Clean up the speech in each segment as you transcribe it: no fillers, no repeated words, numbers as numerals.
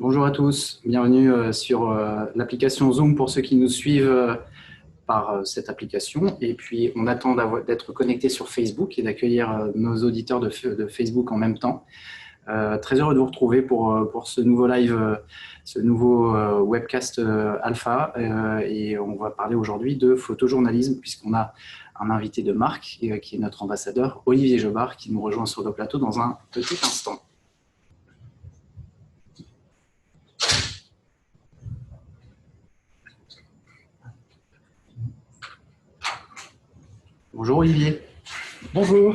Bonjour à tous, bienvenue sur l'application Zoom pour ceux qui nous suivent par cette application. Et puis, on attend d'être connecté sur Facebook et d'accueillir nos auditeurs de Facebook en même temps. Très heureux de vous retrouver pour ce nouveau live, ce nouveau webcast alpha. Et on va parler aujourd'hui de photojournalisme puisqu'on a un invité de marque qui est notre ambassadeur, Olivier Jobard, qui nous rejoint sur le plateau dans un petit instant. Bonjour Olivier. Bonjour.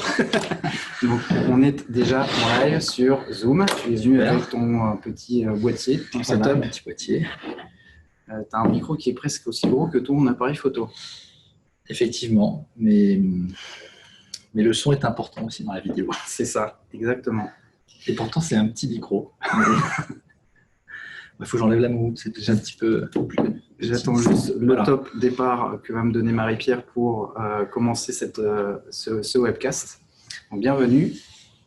Donc, on est déjà en live sur Zoom. Tu es venu avec ton petit boîtier, ton setup. Un petit boîtier. Tu as un micro qui est presque aussi gros que ton appareil photo. Effectivement, mais le son est important aussi dans la vidéo. C'est ça, exactement. Et pourtant, c'est un petit micro. Il faut que j'enlève la moue, c'est déjà un petit peu plus... J'attends juste le top départ que va me donner Marie-Pierre pour commencer ce webcast. Donc, bienvenue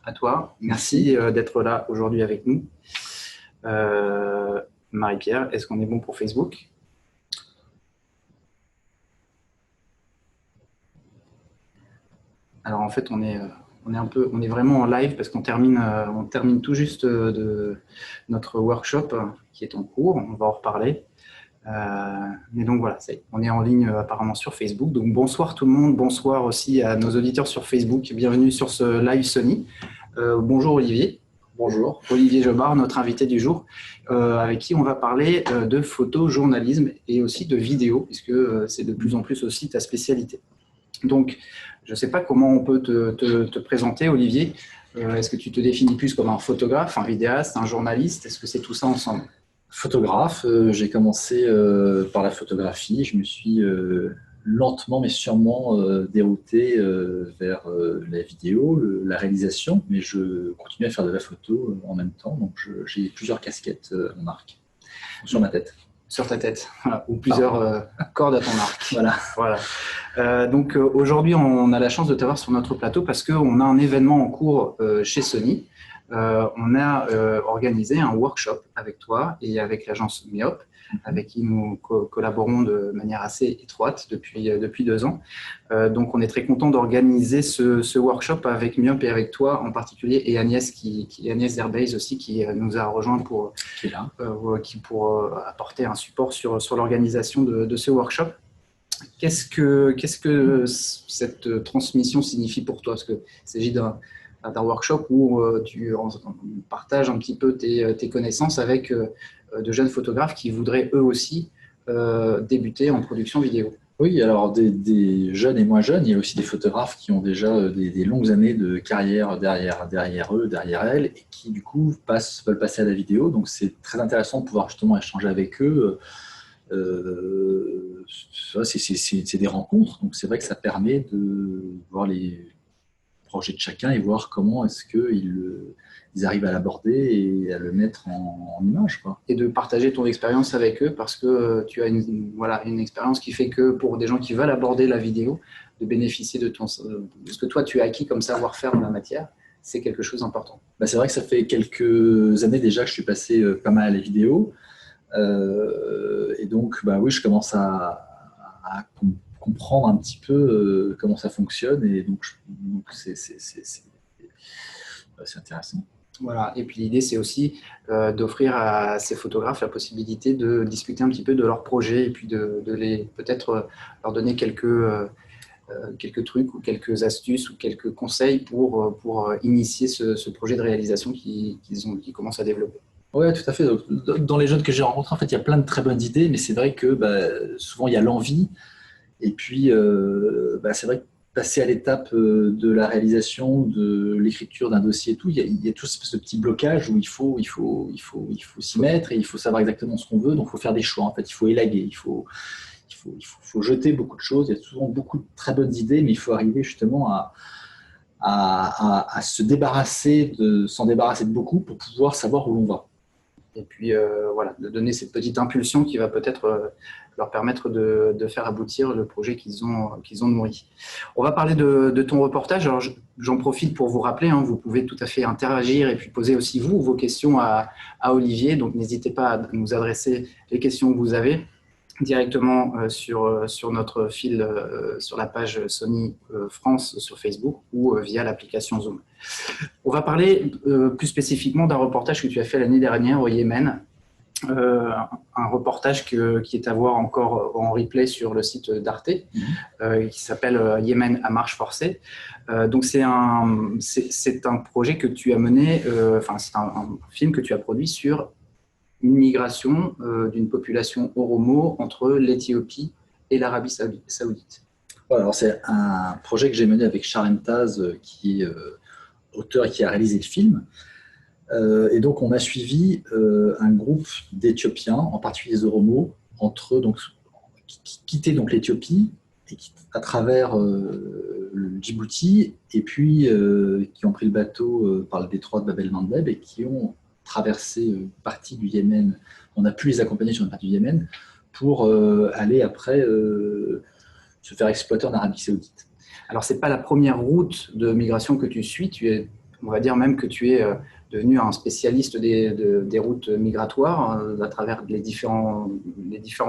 à toi. Merci d'être là aujourd'hui avec nous. Marie-Pierre, est-ce qu'on est bon pour Facebook ? Alors en fait, on est vraiment en live parce qu'on termine tout juste de notre workshop qui est en cours. On va en reparler. Mais donc voilà, on est en ligne apparemment sur Facebook. Donc bonsoir tout le monde, bonsoir aussi à nos auditeurs sur Facebook. Bienvenue sur ce live Sony. Bonjour Olivier. Bonjour. Olivier Jobard, notre invité du jour, avec qui on va parler de photojournalisme et aussi de vidéo, puisque c'est de plus en plus aussi ta spécialité. Donc, je ne sais pas comment on peut te présenter, Olivier. Est-ce que tu te définis plus comme un photographe, un vidéaste, un journaliste ? Est-ce que c'est tout ça ensemble ? Photographe, j'ai commencé par la photographie. Je me suis lentement mais sûrement dérouté vers la vidéo, la réalisation, mais je continue à faire de la photo en même temps. Donc, j'ai plusieurs casquettes en arc sur ma tête. Sur ta tête, voilà, ou plusieurs cordes à ton arc. Voilà. Donc aujourd'hui, on a la chance de t'avoir sur notre plateau parce qu'on a un événement en cours chez Sony. On a organisé un workshop avec toi et avec l'agence Myop, avec qui nous collaborons de manière assez étroite depuis 2 ans. Donc, on est très content d'organiser ce workshop avec Myop et avec toi en particulier, et Agnès, Agnès Zerbez aussi, qui nous a rejoint pour apporter un support sur l'organisation de ce workshop. Qu'est-ce que cette transmission signifie pour toi ? Parce qu'il s'agit d'un workshop où tu partages un petit peu tes connaissances avec de jeunes photographes qui voudraient eux aussi débuter en production vidéo. Oui, alors des jeunes et moins jeunes, il y a aussi des photographes qui ont déjà des longues années de carrière derrière eux, derrière elles, et qui du coup veulent passer à la vidéo. Donc c'est très intéressant de pouvoir justement échanger avec eux. C'est des rencontres, donc c'est vrai que ça permet de voir les projets de chacun et voir comment est-ce qu'ils arrivent à l'aborder et à le mettre en image, quoi. Et de partager ton expérience avec eux parce que tu as une expérience qui fait que pour des gens qui veulent aborder la vidéo, de bénéficier de ce que toi tu as acquis comme savoir-faire dans la matière, c'est quelque chose d'important. C'est vrai que ça fait quelques années déjà que je suis passé pas mal à la vidéo. Et donc, oui, je commence à comprendre un petit peu comment ça fonctionne, et donc c'est intéressant. Voilà. Et puis l'idée, c'est aussi d'offrir à ces photographes la possibilité de discuter un petit peu de leurs projets et puis de peut-être leur donner quelques trucs ou quelques astuces ou quelques conseils pour initier ce projet de réalisation qu'ils commencent à développer. Oui, tout à fait. Donc, dans les jeunes que j'ai rencontrés, en fait, il y a plein de très bonnes idées, mais c'est vrai que souvent, il y a l'envie. Et puis, c'est vrai que passer à l'étape de la réalisation, de l'écriture d'un dossier et tout, il y a tout ce petit blocage où il faut s'y mettre et il faut savoir exactement ce qu'on veut. Donc, il faut faire des choix. En fait, il faut élaguer, il faut jeter beaucoup de choses. Il y a souvent beaucoup de très bonnes idées, mais il faut arriver justement à s'en débarrasser de beaucoup pour pouvoir savoir où l'on va. Et puis, voilà, de donner cette petite impulsion qui va peut-être leur permettre de faire aboutir le projet qu'ils ont nourri. On va parler de ton reportage. Alors, j'en profite pour vous rappeler, hein, vous pouvez tout à fait interagir et puis poser aussi vos questions à Olivier. Donc, n'hésitez pas à nous adresser les questions que vous avez directement sur notre fil, sur la page Sony France sur Facebook ou via l'application Zoom. On va parler plus spécifiquement d'un reportage que tu as fait l'année dernière au Yémen. Un reportage qui est à voir encore en replay sur le site d'Arte, qui s'appelle Yémen à marche forcée. Donc c'est un projet que tu as mené, c'est un film que tu as produit sur une migration d'une population oromo entre l'Éthiopie et l'Arabie Saoudite. Voilà, alors c'est un projet que j'ai mené avec Charles Mtaz, qui est auteur et qui a réalisé le film. Et donc, on a suivi un groupe d'Éthiopiens, en particulier des Oromo, qui quittaient donc l'Éthiopie et qui, à travers le Djibouti, et puis qui ont pris le bateau par le détroit de Bab el-Mandeb et qui ont traversé une partie du Yémen. On a pu les accompagner sur une partie du Yémen pour aller après se faire exploiter en Arabie Saoudite. Alors, ce n'est pas la première route de migration que tu suis. On va dire même que tu es devenu un spécialiste des routes migratoires à travers les différents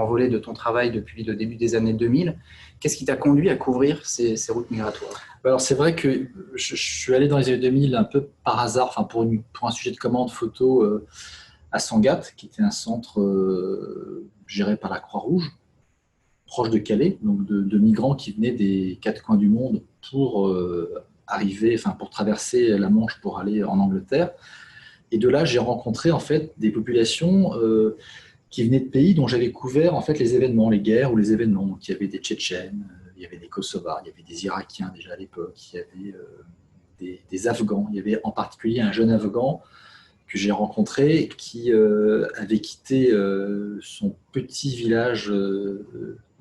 volets de ton travail depuis le début des années 2000. Qu'est-ce qui t'a conduit à couvrir ces routes migratoires? Alors, c'est vrai que je suis allé dans les années 2000 un peu par hasard, pour un sujet de commande photo à Sangatte, qui était un centre géré par la Croix-Rouge, proche de Calais, donc de migrants qui venaient des quatre coins du monde pour pour traverser la Manche pour aller en Angleterre. Et de là, j'ai rencontré en fait des populations qui venaient de pays dont j'avais couvert en fait les événements, les guerres ou les événements. Donc il y avait des Tchétchènes, il y avait des Kosovars, il y avait des Irakiens déjà à l'époque, il y avait des Afghans. Il y avait en particulier un jeune Afghan que j'ai rencontré qui avait quitté son petit village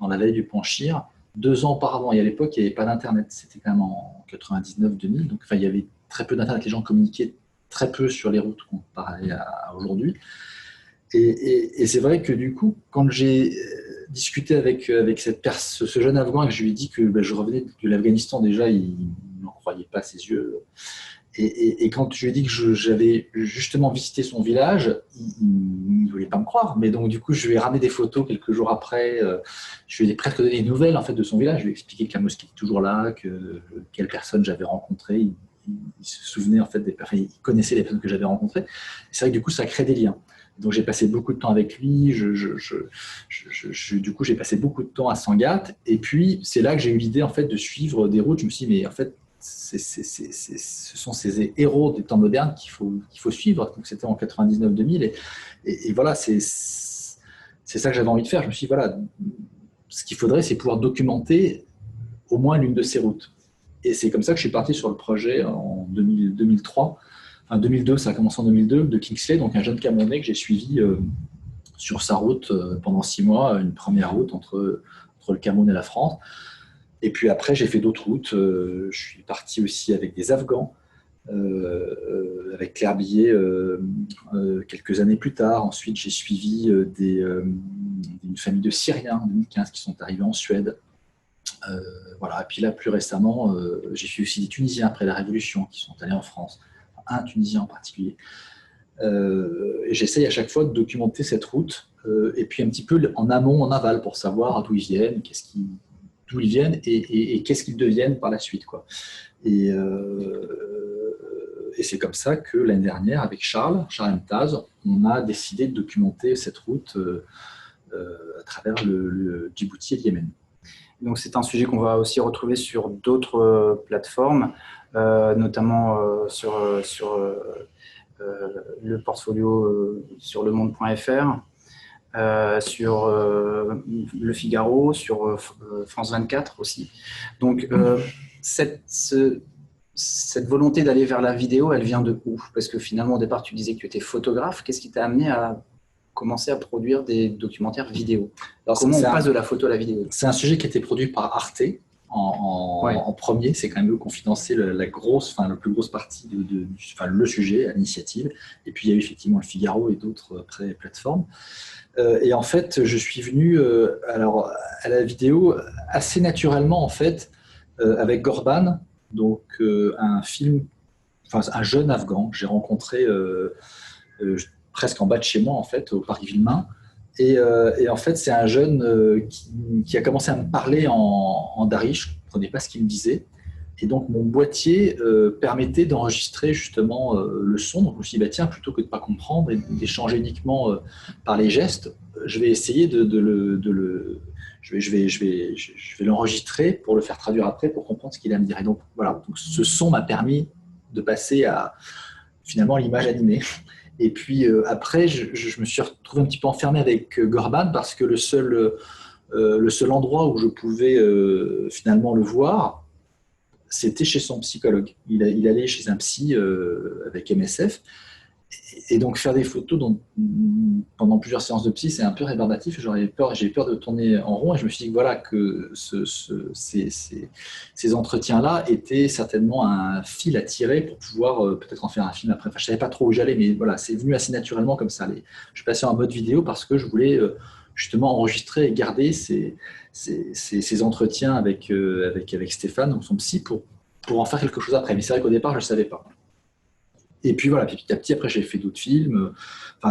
dans la vallée du Panchir 2 ans auparavant. Et à l'époque, il n'y avait pas d'Internet. C'était quand même en 99-2000. Donc, il y avait très peu d'Internet. Les gens communiquaient très peu sur les routes comparé à aujourd'hui. Et c'est vrai que du coup, quand j'ai discuté avec ce jeune Afghan et que je lui ai dit que je revenais de l'Afghanistan, déjà, il n'en croyait pas ses yeux. Et quand je lui ai dit que j'avais justement visité son village, il ne voulait pas me croire. Mais donc, du coup, je lui ai ramené des photos quelques jours après. Je lui ai presque donné des nouvelles en fait, de son village. Je lui ai expliqué que la mosquée était toujours là, quelles personnes j'avais rencontrées. Il se souvenait en fait des personnes, il connaissait les personnes que j'avais rencontrées. C'est vrai que du coup, ça crée des liens. Donc, j'ai passé beaucoup de temps avec lui. Du coup, j'ai passé beaucoup de temps à Sangatte. Et puis, c'est là que j'ai eu l'idée en fait, de suivre des routes. Je me suis dit, mais en fait, ce sont ces héros des temps modernes qu'il faut suivre. Donc, c'était en 99-2000. Et voilà, c'est ça que j'avais envie de faire. Je me suis dit, voilà, ce qu'il faudrait, c'est pouvoir documenter au moins l'une de ces routes. Et c'est comme ça que je suis parti sur le projet en 2003. Enfin, 2002, ça a commencé en 2002, de Kingsley, donc un jeune Camerounais que j'ai suivi sur sa route pendant 6 mois, une première route entre le Cameroun et la France. Et puis après, j'ai fait d'autres routes. Je suis parti aussi avec des Afghans, avec Claire Billet quelques années plus tard. Ensuite, j'ai suivi une famille de Syriens en 2015 qui sont arrivés en Suède. Voilà. Et puis là, plus récemment, j'ai suivi aussi des Tunisiens après la Révolution qui sont allés en France. Un Tunisien en particulier. Et j'essaye à chaque fois de documenter cette route et puis un petit peu en amont, en aval, pour savoir d'où ils viennent, d'où ils viennent et qu'est-ce qu'ils deviennent par la suite, quoi. Et c'est comme ça que l'année dernière, avec Charles Mtaz, on a décidé de documenter cette route à travers le Djibouti et le Yémen. Donc c'est un sujet qu'on va aussi retrouver sur d'autres plateformes, notamment sur le portfolio sur lemonde.fr, sur Le Figaro, sur France 24 aussi. Donc cette volonté d'aller vers la vidéo, elle vient de où? Parce que finalement au départ tu disais que tu étais photographe. Qu'est-ce qui t'a amené à commencer à produire des documentaires vidéo? Alors, comment on passe de la photo à la vidéo? C'est un sujet qui a été produit par Arte Ouais. en premier. C'est quand même eux qui ont financé la plus grosse partie le sujet à l'initiative. Et puis il y a eu effectivement le Figaro et d'autres après plateformes. Et en fait, je suis venu à la vidéo assez naturellement en fait avec Gorban, donc un jeune Afghan que j'ai rencontré presque en bas de chez moi en fait au Parc Villemain. Et en fait, c'est un jeune qui a commencé à me parler en dari. Je ne comprenais pas ce qu'il me disait. Et donc, mon boîtier permettait d'enregistrer justement le son. Donc, je me suis dit, bah, tiens, plutôt que de ne pas comprendre et d'échanger uniquement par les gestes, je vais essayer je vais l'enregistrer pour le faire traduire après, pour comprendre ce qu'il a à me dire. Et donc, voilà. Donc, ce son m'a permis de passer à finalement l'image animée. Et puis après, je me suis retrouvé un petit peu enfermé avec Gorban parce que le seul endroit où je pouvais finalement le voir, c'était chez son psychologue. Il allait chez un psy avec MSF. Et donc faire des photos pendant plusieurs séances de psy, c'est un peu rébarbatif. J'ai peur de tourner en rond et je me suis dit que, voilà, que ces entretiens-là étaient certainement un fil à tirer pour pouvoir peut-être en faire un film après. Enfin, je ne savais pas trop où j'allais, mais voilà, c'est venu assez naturellement comme ça. Je suis passé en mode vidéo parce que je voulais justement enregistrer et garder ces entretiens avec Stéphane, donc son psy, pour en faire quelque chose après. Mais c'est vrai qu'au départ, je ne savais pas. Et puis voilà, petit à petit, après, j'ai fait d'autres films.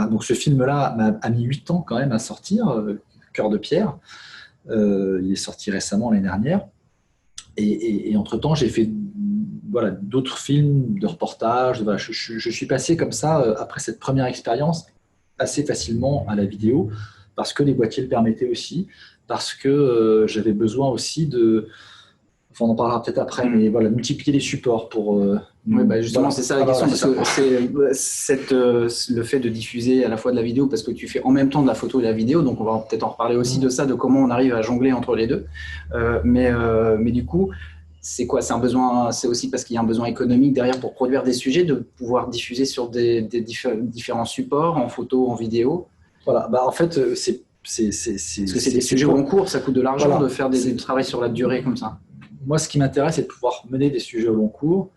Donc ce film-là a mis 8 ans quand même à sortir, Cœur de pierre. Il est sorti récemment l'année dernière. Et entre-temps, j'ai fait d'autres films de reportages. Voilà, je suis passé comme ça, après cette première expérience, assez facilement à la vidéo, parce que les boîtiers le permettaient aussi, parce que j'avais besoin aussi de... Enfin, on en parlera peut-être après, mais voilà, multiplier les supports pour... Oui, bah justement, c'est ça la question, parce que c'est le fait de diffuser à la fois de la vidéo, parce que tu fais en même temps de la photo et de la vidéo, donc on va peut-être en reparler aussi de ça, de comment on arrive à jongler entre les deux. Mais du coup, c'est quoi? C'est un besoin, c'est aussi parce qu'il y a un besoin économique derrière pour produire des sujets, de pouvoir diffuser sur des différents supports, en photo, en vidéo. Voilà, bah en fait, parce que c'est des sujets au long cours, ça coûte de l'argent, voilà, de faire du travail sur la durée comme ça. Moi, ce qui m'intéresse, c'est de pouvoir mener des sujets au long cours,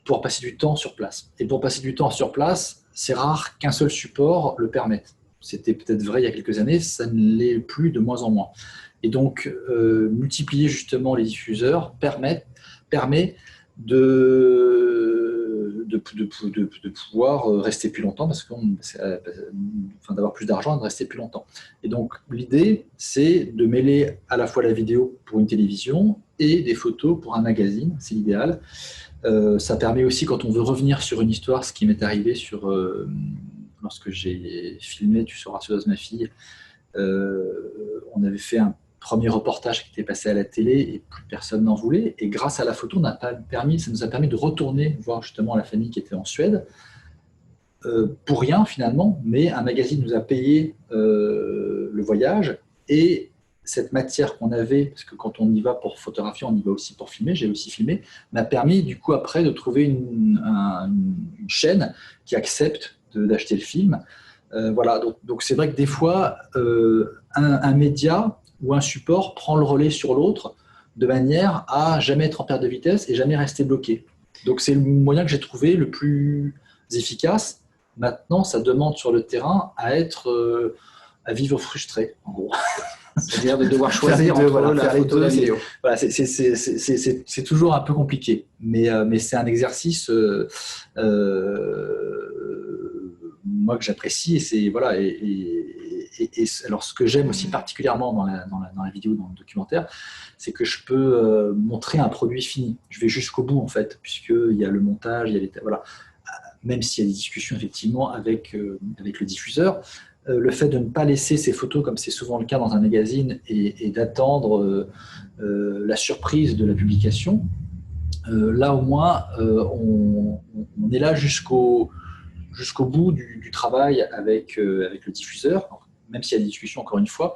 pour passer du temps sur place. Et pour passer du temps sur place, c'est rare qu'un seul support le permette. C'était peut-être vrai il y a quelques années, ça ne l'est plus de moins en moins. Et donc, multiplier justement les diffuseurs permet de pouvoir rester plus longtemps, d'avoir plus d'argent et de rester plus longtemps. Et donc, l'idée, c'est de mêler à la fois la vidéo pour une télévision et des photos pour un magazine, c'est l'idéal. Ça permet aussi, quand on veut revenir sur une histoire, ce qui m'est arrivé lorsque j'ai filmé Tu seras soudain ma fille, on avait fait un premier reportage qui était passé à la télé et plus personne n'en voulait. Et grâce à la photo, ça nous a permis de retourner voir justement la famille qui était en Suède, pour rien finalement, mais un magazine nous a payé le voyage et cette matière qu'on avait, parce que quand on y va pour photographier, on y va aussi pour filmer, j'ai aussi filmé, m'a permis du coup après de trouver une chaîne qui accepte d'acheter le film. Voilà, donc c'est vrai que des fois, un média ou un support prend le relais sur l'autre de manière à jamais être en perte de vitesse et jamais rester bloqué. Donc c'est le moyen que j'ai trouvé le plus efficace. Maintenant, ça demande sur le terrain à vivre frustré, en gros. C'est-à-dire de devoir choisir entre la photo et la vidéo. Voilà, c'est toujours un peu compliqué, mais c'est un exercice moi que j'apprécie. Et alors ce que j'aime aussi particulièrement dans la vidéo, dans le documentaire, c'est que je peux montrer un produit fini. Je vais jusqu'au bout en fait, puisqu'il y a le montage, il y a voilà. Même s'il y a des discussions effectivement avec le diffuseur. Le fait de ne pas laisser ces photos, comme c'est souvent le cas dans un magazine, et d'attendre la surprise de la publication, là au moins, on est là jusqu'au bout du travail avec le diffuseur, même s'il y a des discussions encore une fois,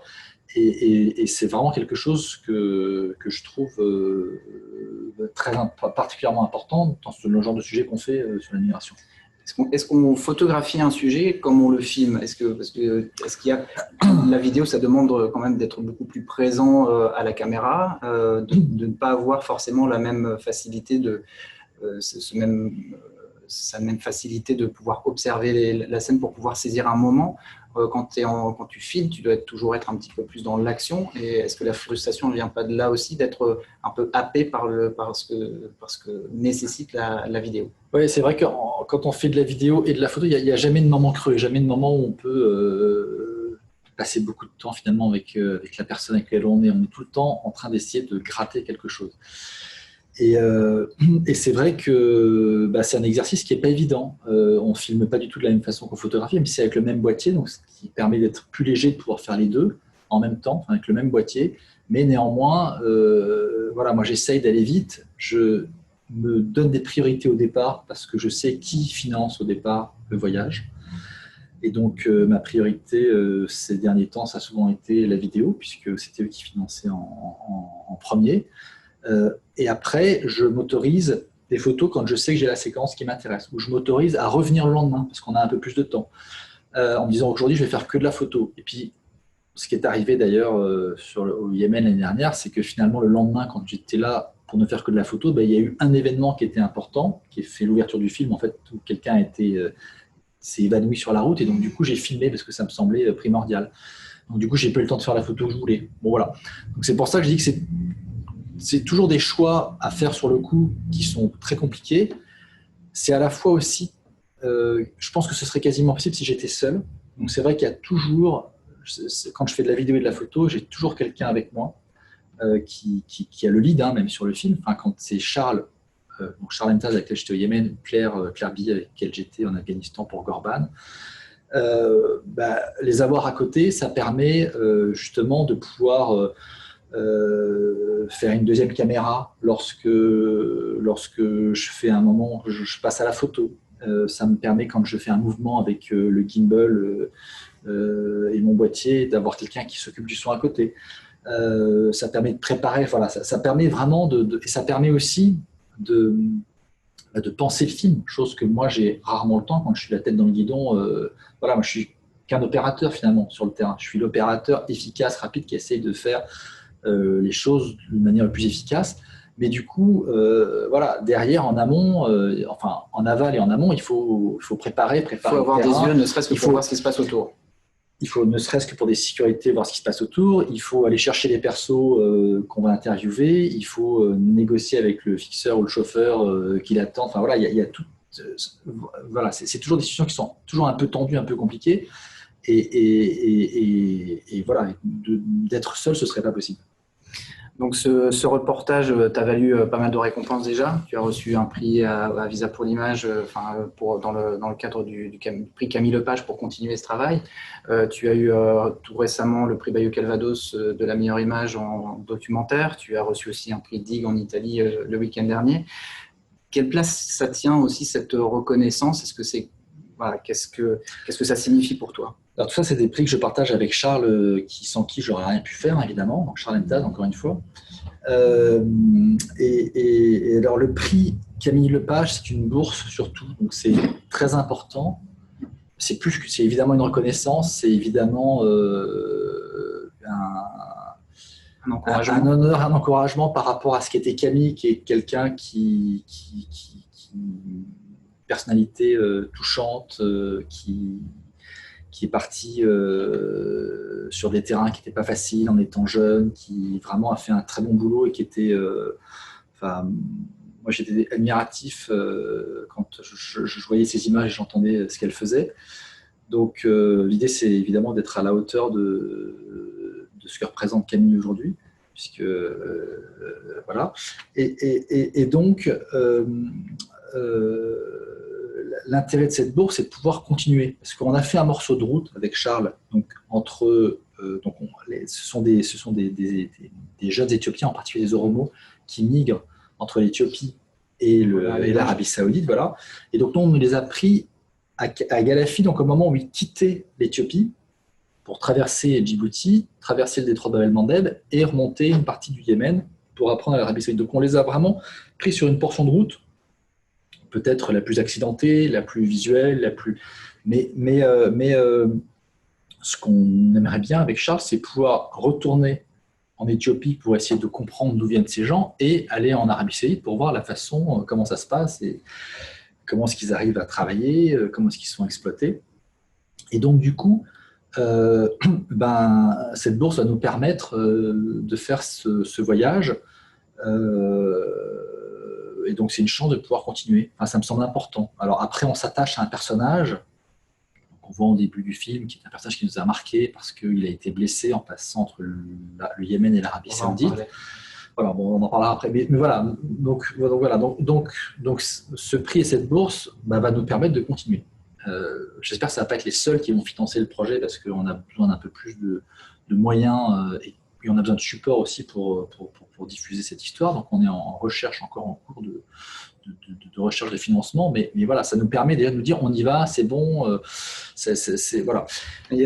et c'est vraiment quelque chose que je trouve particulièrement important dans le genre de sujet qu'on fait sur l'immigration. Est-ce qu'on photographie un sujet comme on le filme? Est-ce qu'il y a la vidéo, ça demande quand même d'être beaucoup plus présent à la caméra, de ne pas avoir forcément la même facilité sa même facilité de pouvoir observer la scène pour pouvoir saisir un moment. Quand tu filmes, tu dois toujours être un petit peu plus dans l'action. Et est-ce que la frustration ne vient pas de là aussi, d'être un peu happé par ce que nécessite la vidéo? Oui, c'est vrai que quand on fait de la vidéo et de la photo, il n'y a jamais de moment creux, jamais de moment où on peut passer beaucoup de temps finalement avec la personne avec laquelle on est. On est tout le temps en train d'essayer de gratter quelque chose. Et c'est vrai que c'est un exercice qui n'est pas évident. On ne filme pas du tout de la même façon qu'on photographie, mais c'est avec le même boîtier, donc ce qui permet d'être plus léger, de pouvoir faire les deux en même temps, avec le même boîtier. Mais néanmoins, voilà, moi j'essaye d'aller vite. Je me donne des priorités au départ parce que je sais qui finance au départ le voyage. Et donc ma priorité ces derniers temps, ça a souvent été la vidéo, puisque c'était eux qui finançaient en premier. Et après, je m'autorise des photos quand je sais que j'ai la séquence qui m'intéresse, ou je m'autorise à revenir le lendemain parce qu'on a un peu plus de temps, en me disant aujourd'hui je vais faire que de la photo. Et puis ce qui est arrivé d'ailleurs au Yémen l'année dernière, c'est que finalement le lendemain, quand j'étais là pour ne faire que de la photo, il y a eu un événement qui était important, qui a fait l'ouverture du film en fait, où quelqu'un s'est évanoui sur la route, et donc du coup j'ai filmé parce que ça me semblait primordial. Donc du coup j'ai pas eu le temps de faire la photo que je voulais. Bon voilà. Donc c'est pour ça que je dis que c'est toujours des choix à faire sur le coup qui sont très compliqués. C'est à la fois aussi, je pense que ce serait quasiment possible si j'étais seul. Donc c'est vrai qu'il y a toujours, quand je fais de la vidéo et de la photo, j'ai toujours quelqu'un avec moi qui a le lead, même sur le film. Enfin, quand c'est Charles Mtaz avec lequel j'étais au Yémen, Claire Bi avec laquelle j'étais en Afghanistan pour Gorban, les avoir à côté, ça permet justement de pouvoir faire une deuxième caméra lorsque je fais un moment, je passe à la photo. Ça me permet, quand je fais un mouvement avec le gimbal et mon boîtier, d'avoir quelqu'un qui s'occupe du son à côté. Ça permet de préparer, voilà, ça permet vraiment et ça permet aussi de penser le film, chose que moi j'ai rarement le temps quand je suis la tête dans le guidon. Voilà, moi je suis qu'un opérateur finalement sur le terrain. Je suis l'opérateur efficace, rapide, qui essaye de faire les choses de manière la plus efficace. Mais du coup, voilà, derrière, en amont, enfin en aval et en amont, il faut préparer. Il faut avoir des yeux, ne serait-ce que pour voir ce qui se passe autour. Il faut, ne serait-ce que pour des sécurités, voir ce qui se passe autour. Il faut aller chercher les persos qu'on va interviewer. Il faut négocier avec le fixeur ou le chauffeur qui l'attend. Enfin voilà, il y a tout. Voilà, c'est toujours des situations qui sont toujours un peu tendues, un peu compliquées. Et voilà, d'être seul, ce ne serait pas possible. Donc ce reportage t'a valu pas mal de récompenses déjà. Tu as reçu un prix à Visa pour l'image dans le cadre du prix Camille Lepage pour continuer ce travail. Tu as eu tout récemment le prix Bayeux Calvados de la meilleure image en documentaire. Tu as reçu aussi un prix DIG en Italie le week-end dernier. Quelle place ça tient aussi, cette reconnaissance? Est-ce que voilà, qu'est-ce que ça signifie pour toi? Alors tout ça, c'est des prix que je partage avec Charles, sans qui j'aurais rien pu faire, évidemment. Donc Charles Mtaz, encore une fois. Et alors le prix Camille Lepage, c'est une bourse surtout, donc c'est très important. C'est évidemment une reconnaissance, c'est évidemment un honneur, un encouragement par rapport à ce qu'était Camille, qui est quelqu'un qui personnalité touchante, qui est parti sur des terrains qui n'étaient pas faciles en étant jeune, qui vraiment a fait un très bon boulot et qui était... moi, j'étais admiratif quand je voyais ces images et j'entendais ce qu'elle faisait. Donc, l'idée, c'est évidemment d'être à la hauteur de ce que représente Camille aujourd'hui, puisque voilà. Et donc, l'intérêt de cette bourse, c'est de pouvoir continuer. Parce qu'on a fait un morceau de route avec Charles, donc ce sont des jeunes Éthiopiens, en particulier des Oromos, qui migrent entre l'Éthiopie et l'Arabie Saoudite. Voilà. Et donc, nous, on les a pris à Galafi, donc au moment où ils quittaient l'Éthiopie, pour traverser Djibouti, traverser le détroit de Bab el-Mandeb et remonter une partie du Yémen pour apprendre à l'Arabie Saoudite. Donc, on les a vraiment pris sur une portion de route peut-être la plus accidentée, la plus visuelle, ce qu'on aimerait bien avec Charles, c'est pouvoir retourner en Éthiopie pour essayer de comprendre d'où viennent ces gens et aller en Arabie Saoudite pour voir la façon, comment ça se passe et comment est-ce qu'ils arrivent à travailler, comment est-ce qu'ils sont exploités. Et donc, du coup, cette bourse va nous permettre de faire ce voyage. Et donc, c'est une chance de pouvoir continuer. Enfin, ça me semble important. Alors, après, on s'attache à un personnage qu'on voit au début du film, qui est un personnage qui nous a marqué parce qu'il a été blessé en passant entre le Yémen et l'Arabie Saoudite. Voilà, bon, on en parlera après. Mais voilà, donc, ce prix et cette bourse va nous permettre de continuer. J'espère que ça ne va pas être les seuls qui vont financer le projet parce qu'on a besoin d'un peu plus de moyens et on a besoin de support aussi pour diffuser cette histoire. Donc, on est en recherche, encore en cours de recherche de financement, mais voilà, ça nous permet déjà de nous dire on y va, c'est bon, voilà.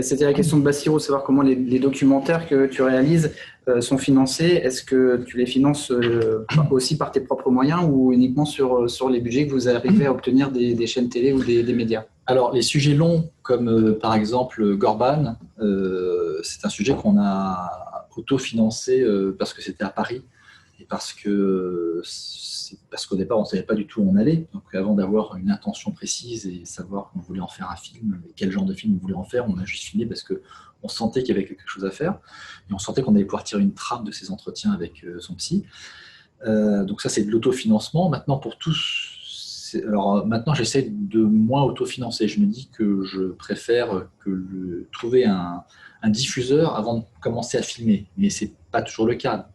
C'était la question de Bassirou, savoir comment les documentaires que tu réalises sont financés. Est-ce que tu les finances aussi par tes propres moyens ou uniquement sur les budgets que vous arrivez à obtenir des chaînes télé ou des médias? Alors, les sujets longs, comme par exemple Gorban, c'est un sujet qu'on a auto-financé parce que c'était à Paris et parce qu'au départ, on ne savait pas du tout où on allait. Donc, avant d'avoir une intention précise et savoir qu'on voulait en faire un film, et quel genre de film on voulait en faire, on a juste filmé parce qu'on sentait qu'il y avait quelque chose à faire. Et on sentait qu'on allait pouvoir tirer une trame de ces entretiens avec son psy. Donc ça, c'est de l'autofinancement. Maintenant, pour tous, alors maintenant, j'essaie de moins autofinancer. Je me dis que je préfère trouver un diffuseur avant de commencer à filmer. Mais ce n'est pas toujours le cas.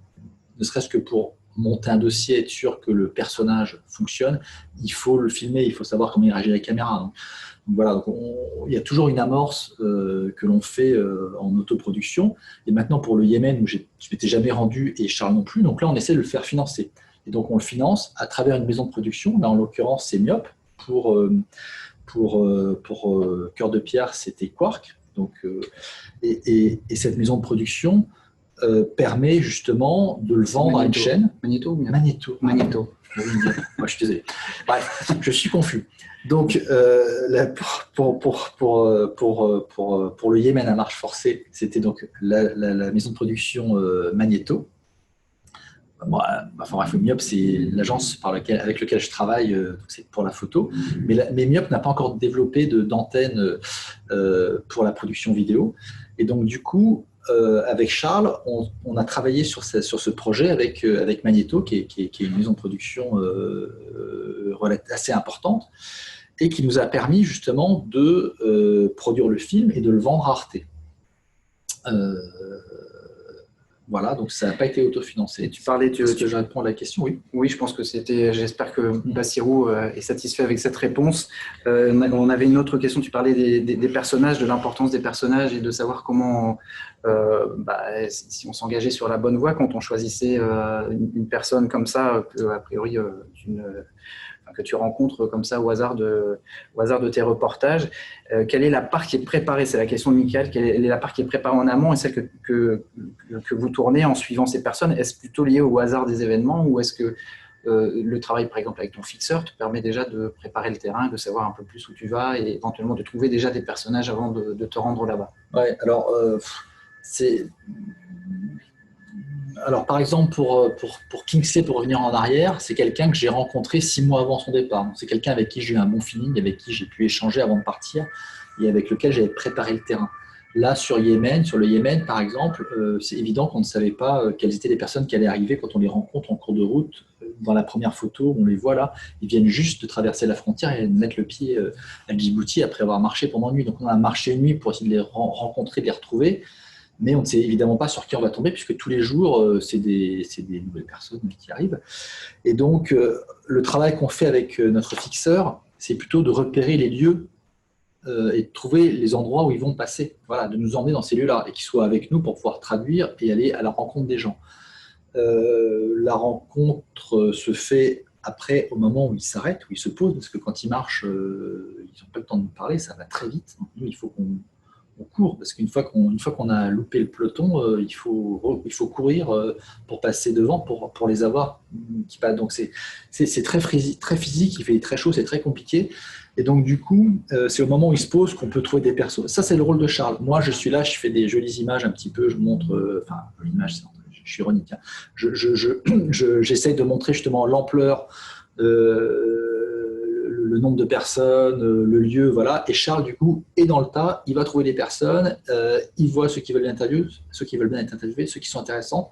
Ne serait-ce que pour monter un dossier, être sûr que le personnage fonctionne, il faut le filmer, il faut savoir comment il réagit à la caméra. Donc voilà, il y a toujours une amorce que l'on fait en autoproduction. Et maintenant, pour le Yémen, où je ne m'étais jamais rendu, et Charles non plus, donc là, on essaie de le faire financer. Et donc, on le finance à travers une maison de production. Là, en l'occurrence, c'est Myop. Pour Cœur de Pierre, c'était Quark. Donc, et cette maison de production permet justement de le vendre à une chaîne. Magnéto. Moi, je suis désolé. Bref, je suis confus. Donc, pour le Yémen à marche forcée, c'était donc la maison de production Magnéto. Enfin bref, Myop, c'est l'agence avec laquelle je travaille, c'est pour la photo. Mais Myop n'a pas encore développé d'antenne pour la production vidéo. Et donc, du coup, avec Charles, on a travaillé sur ce projet avec Magnéto, qui est une maison de production assez importante, et qui nous a permis justement de produire le film et de le vendre à Arte. Voilà, donc ça n'a pas été autofinancé. Et tu parlais, Est-ce que je réponds à la question? Oui. Oui, je pense que c'était. J'espère que Bassirou est satisfait avec cette réponse. On avait une autre question. Tu parlais des personnages, de l'importance des personnages et de savoir comment, si on s'engageait sur la bonne voie quand on choisissait une personne comme ça, a priori que tu rencontres comme ça au hasard de tes reportages. Quelle est la part qui est préparée? C'est la question de Michael. Quelle est la part qui est préparée en amont et celle que vous tournez en suivant ces personnes? Est-ce plutôt lié au hasard des événements ou est-ce que le travail, par exemple, avec ton fixeur te permet déjà de préparer le terrain, de savoir un peu plus où tu vas et éventuellement de trouver déjà des personnages avant de te rendre là-bas? Ouais, alors, par exemple, pour Kingsley, pour revenir en arrière, c'est quelqu'un que j'ai rencontré 6 mois avant son départ. C'est quelqu'un avec qui j'ai eu un bon feeling, avec qui j'ai pu échanger avant de partir et avec lequel j'avais préparé le terrain. Là, sur le Yémen, par exemple, c'est évident qu'on ne savait pas quelles étaient les personnes qui allaient arriver quand on les rencontre en cours de route. Dans la première photo, on les voit là, ils viennent juste de traverser la djifrontière et de mettre le pied à Djibouti après avoir marché pendant une nuit. Donc, on a marché une nuit pour essayer de les rencontrer, de les retrouver. Mais on ne sait évidemment pas sur qui on va tomber, puisque tous les jours, c'est des nouvelles personnes qui arrivent. Et donc, le travail qu'on fait avec notre fixeur, c'est plutôt de repérer les lieux et de trouver les endroits où ils vont passer. Voilà, de nous emmener dans ces lieux-là et qu'ils soient avec nous pour pouvoir traduire et aller à la rencontre des gens. La rencontre se fait après, au moment où ils s'arrêtent, où ils se posent, parce que quand ils marchent, ils n'ont pas le temps de nous parler, ça va très vite. Donc, nous, il faut on court, parce qu'une fois qu'on a loupé le peloton, il faut courir pour passer devant, pour les avoir. Donc c'est très physique, il fait très chaud, c'est très compliqué. Et donc du coup, c'est au moment où il se pose qu'on peut trouver des persos. Ça, c'est le rôle de Charles. Moi, je suis là, je fais des jolies images un petit peu, je montre, l'image, je suis ironique, hein. J'essaye de montrer justement l'ampleur, le nombre de personnes, le lieu, voilà. Et Charles, du coup, est dans le tas, il va trouver les personnes, il voit ceux qui veulent l'interview, ceux qui veulent bien être interviewés, ceux qui sont intéressants.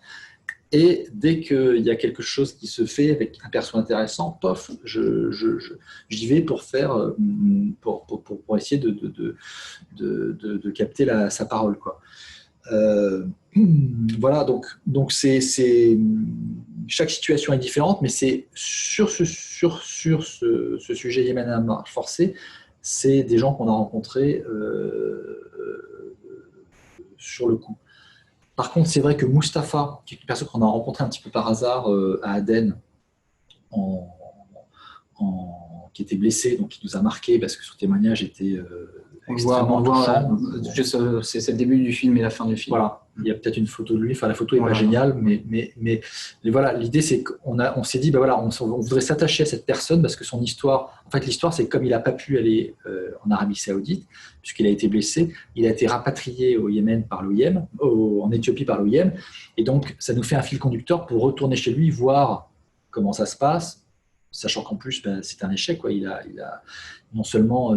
Et dès qu'il y a quelque chose qui se fait avec un perso intéressant, pof, j'y vais pour essayer de capter sa parole, quoi. Voilà, donc chaque situation est différente, mais c'est sur ce sujet Yémen à marche forcée, c'est des gens qu'on a rencontrés sur le coup. Par contre, c'est vrai que Mustapha, qui est une personne qu'on a rencontrée un petit peu par hasard à Aden, qui était blessé, donc qui nous a marqué parce que son témoignage était extrêmement touchant. C'est le début du film et la fin du film. Voilà, il y a peut-être une photo de lui. Enfin, la photo n'est pas géniale, mais voilà, l'idée c'est qu'on s'est dit, voilà, on voudrait s'attacher à cette personne parce que son histoire, en fait, l'histoire c'est comme il n'a pas pu aller en Arabie Saoudite puisqu'il a été blessé, il a été rapatrié au Yémen par l'OIM, en Éthiopie par l'OIM, et donc ça nous fait un fil conducteur pour retourner chez lui, voir comment ça se passe. Sachant qu'en plus, c'est un échec, quoi. Il a non seulement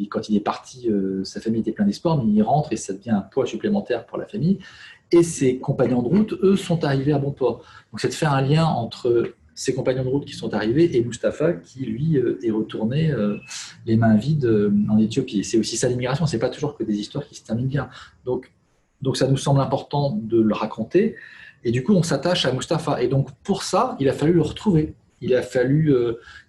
quand il est parti, sa famille était pleine d'espoir, mais il rentre et ça devient un poids supplémentaire pour la famille. Et ses compagnons de route, eux, sont arrivés à bon port. Donc, c'est de faire un lien entre ses compagnons de route qui sont arrivés et Mustapha qui, lui, est retourné les mains vides en Éthiopie. Et c'est aussi ça l'immigration. C'est pas toujours que des histoires qui se terminent bien. Donc, ça nous semble important de le raconter. Et du coup, on s'attache à Mustapha. Et donc, pour ça, il a fallu le retrouver. Il a fallu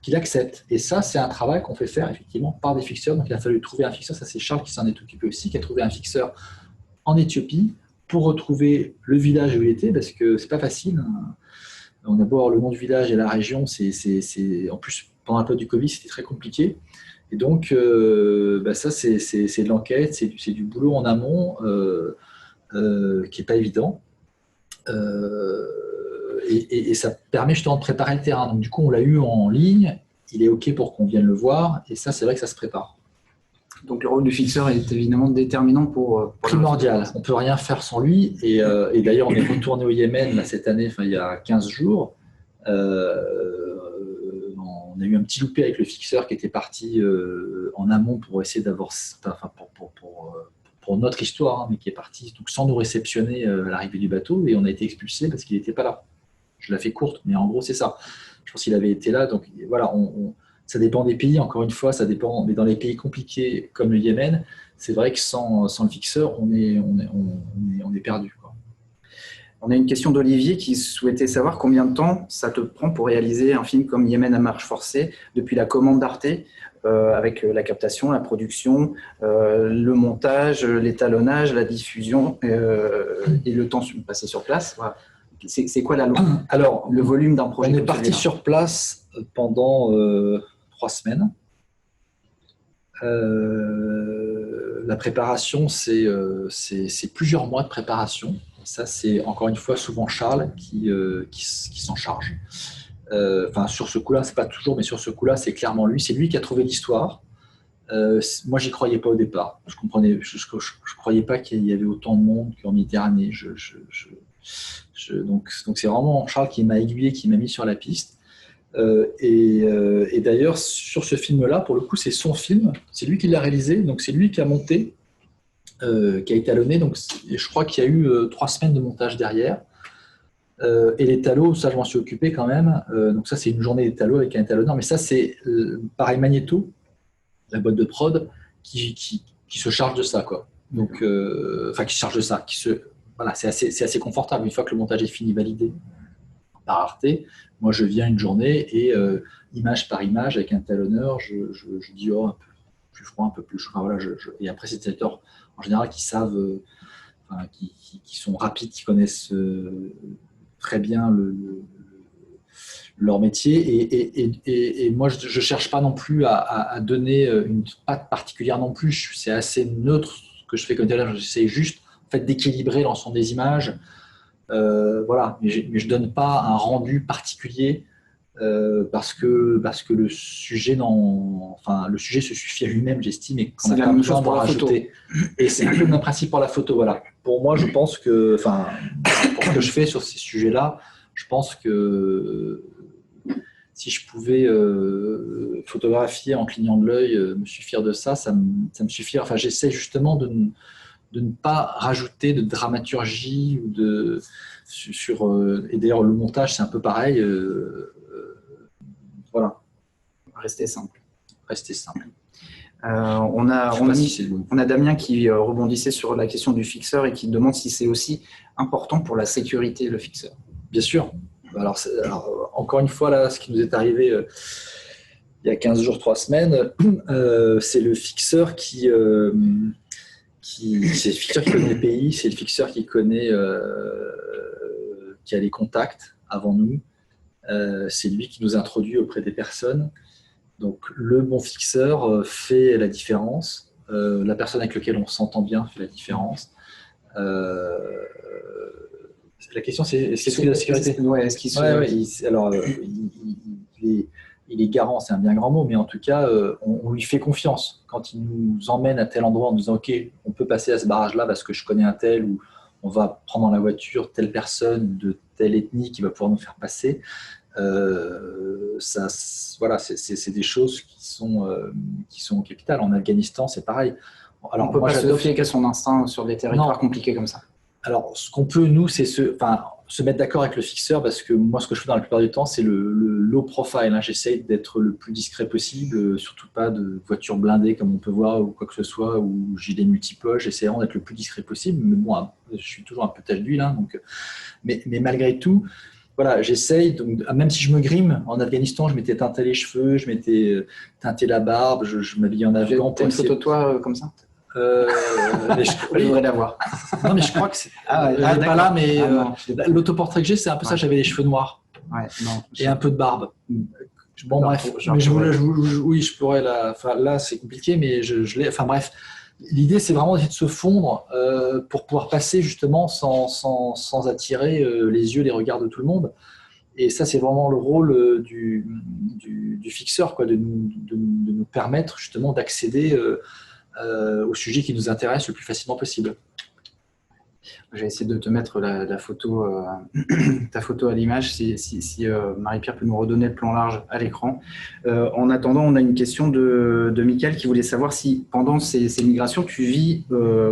qu'il accepte. Et ça, c'est un travail qu'on fait faire effectivement par des fixeurs. Donc, il a fallu trouver un fixeur. Ça, c'est Charles qui s'en est occupé aussi, qui a trouvé un fixeur en Éthiopie pour retrouver le village où il était, parce que c'est pas facile. On a beau avoir le nom du village et la région, en plus, pendant la période du Covid, c'était très compliqué. Et donc, ça, c'est de l'enquête, c'est du boulot en amont qui n'est pas évident. Et ça permet justement de préparer le terrain. Donc, du coup, on l'a eu en ligne, il est OK pour qu'on vienne le voir, et ça, c'est vrai que ça se prépare. Donc, le rôle du fixeur est évidemment déterminant pour primordial. On ne peut rien faire sans lui. Et d'ailleurs, on est retourné au Yémen là, cette année, il y a 15 jours. On a eu un petit loupé avec le fixeur qui était parti en amont pour essayer d'avoir, pour notre histoire, mais qui est parti donc, sans nous réceptionner à l'arrivée du bateau, et on a été expulsés parce qu'il n'était pas là. Je la fais courte, mais en gros, c'est ça. Je pense qu'il avait été là. Donc voilà, ça dépend des pays, encore une fois, ça dépend. Mais dans les pays compliqués comme le Yémen, c'est vrai que sans le fixeur, on est perdu, quoi. On a une question d'Olivier qui souhaitait savoir combien de temps ça te prend pour réaliser un film comme Yémen à marche forcée, depuis la commande d'Arte, avec la captation, la production, le montage, l'étalonnage, la diffusion et le temps passé sur place. Voilà. C'est quoi le volume d'un projet? On est parti sur place pendant 3 semaines. La préparation, c'est plusieurs mois de préparation. Ça, c'est encore une fois souvent Charles qui s'en charge. Sur ce coup-là, c'est pas toujours, mais sur ce coup-là, c'est clairement lui. C'est lui qui a trouvé l'histoire. Moi, j'y croyais pas au départ. Je croyais pas qu'il y avait autant de monde qu'en Méditerranée. Donc c'est vraiment Charles qui m'a aiguillé, qui m'a mis sur la piste. Et d'ailleurs, sur ce film-là, pour le coup, c'est son film. C'est lui qui l'a réalisé. Donc c'est lui qui a monté, qui a étalonné. Donc je crois qu'il y a eu 3 semaines de montage derrière. Et les talos, ça je m'en suis occupé quand même. Donc ça c'est une journée des talos avec un étalonneur. Mais ça c'est pareil Magneto, la boîte de prod, qui se charge de ça, quoi. Donc qui se charge de ça, voilà, c'est assez confortable. Une fois que le montage est fini, validé par Arte, moi je viens une journée et image par image avec un étalonneur, je dis un peu plus froid, un peu plus chaud. Voilà, et après c'est des étalonneurs en général qui savent, qui sont rapides, qui connaissent très bien leur métier. Et moi, je ne cherche pas non plus à donner une patte particulière non plus. C'est assez neutre ce que je fais comme tel. J'essaie juste en fait, d'équilibrer l'ensemble des images. Voilà. Mais je ne donne pas un rendu particulier parce que le sujet, le sujet se suffit à lui-même, j'estime, et qu'on C'est n'a la pas même besoin chose pour d'en la photo. rajouter. Et c'est un peu le même principe pour la photo. Voilà. Pour moi, je pense que, pour ce que je fais sur ces sujets-là, je pense que si je pouvais photographier en clignant de l'œil, me suffire de ça, ça me suffit. Enfin, j'essaie justement de ne pas rajouter de dramaturgie ou et d'ailleurs le montage c'est un peu pareil. Voilà, Rester simple. rester simple. On a Damien qui rebondissait sur la question du fixeur et qui demande si c'est aussi important pour la sécurité, le fixeur. Bien sûr. Alors, encore une fois, là, ce qui nous est arrivé il y a 15 jours, 3 semaines, c'est le fixeur qui connaît les pays, c'est le fixeur qui a les contacts avant nous. C'est lui qui nous introduit auprès des personnes. Donc, le bon fixeur fait la différence. La personne avec laquelle on s'entend bien fait la différence. La question, c'est est-ce qu'il la sécurité? Alors, il est garant, c'est un bien grand mot, mais en tout cas, on lui fait confiance. Quand il nous emmène à tel endroit en nous disant « Ok, on peut passer à ce barrage-là parce que je connais un tel » ou « On va prendre dans la voiture telle personne de telle ethnie qui va pouvoir nous faire passer », voilà, c'est des choses qui sont capitales. En Afghanistan, c'est pareil. Alors, on ne peut pas se fier qu'à son instinct sur des territoires compliqués comme ça. Alors, ce qu'on peut, nous, c'est se mettre d'accord avec le fixeur, parce que moi, ce que je fais dans la plupart du temps, c'est le low profile. Hein. J'essaye d'être le plus discret possible, surtout pas de voiture blindée comme on peut voir ou quoi que ce soit, ou j'ai des multipoches. J'essaie vraiment d'être le plus discret possible. Mais bon, je suis toujours un peu tache d'huile. Hein, mais malgré tout, voilà, j'essaye. Donc, même si je me grime, en Afghanistan, je m'étais teinté les cheveux, je m'étais teinté la barbe, je m'habillais en afghan. T'as une photo de toi comme ça? Je voudrais la voir. Non, mais je crois que c'est. Elle n'est pas là, mais l'autoportrait que j'ai, c'est un peu ça. J'avais les cheveux noirs et un peu de barbe. Bon, bref. Oui, je pourrais la. Enfin, là, c'est compliqué, mais je l'ai. Enfin, bref. L'idée, c'est vraiment d'essayer de se fondre pour pouvoir passer justement sans attirer les yeux, les regards de tout le monde. Et ça, c'est vraiment le rôle du fixeur, quoi, de nous permettre justement d'accéder au sujet qui nous intéresse le plus facilement possible. Je vais essayer de te mettre la photo, ta photo à l'image, si Marie-Pierre peut nous redonner le plan large à l'écran. En attendant, on a une question de Mickaël qui voulait savoir si pendant ces migrations, tu vis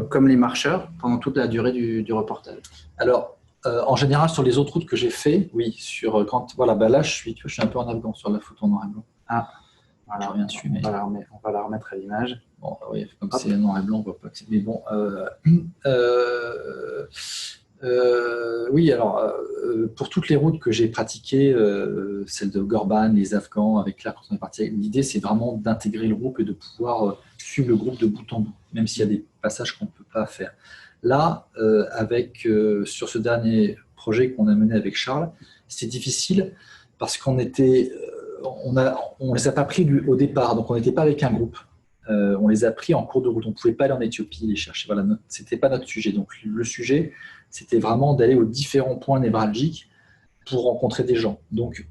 comme les marcheurs pendant toute la durée du reportage. Alors, en général, sur les autres routes que j'ai fait, oui. Là, je suis un peu en afghan sur la photo en noir et blanc. Ah. Voilà, je reviens dessus, mais... on va la remettre à l'image. Bon, oui, comme c'est noir et blanc, on voit pas que c'est... Mais bon, oui, alors, pour toutes les routes que j'ai pratiquées, celle de Gorban, les Afghans, avec Claire, quand on est parti, l'idée, c'est vraiment d'intégrer le groupe et de pouvoir suivre le groupe de bout en bout, même s'il y a des passages qu'on ne peut pas faire. Là, sur ce dernier projet qu'on a mené avec Charles, c'est difficile parce qu'on était... on ne les a pas pris au départ, donc on n'était pas avec un groupe. On les a pris en cours de route. On ne pouvait pas aller en Éthiopie les chercher. Voilà, ce n'était pas notre sujet. Donc le sujet, c'était vraiment d'aller aux différents points névralgiques pour rencontrer des gens. Donc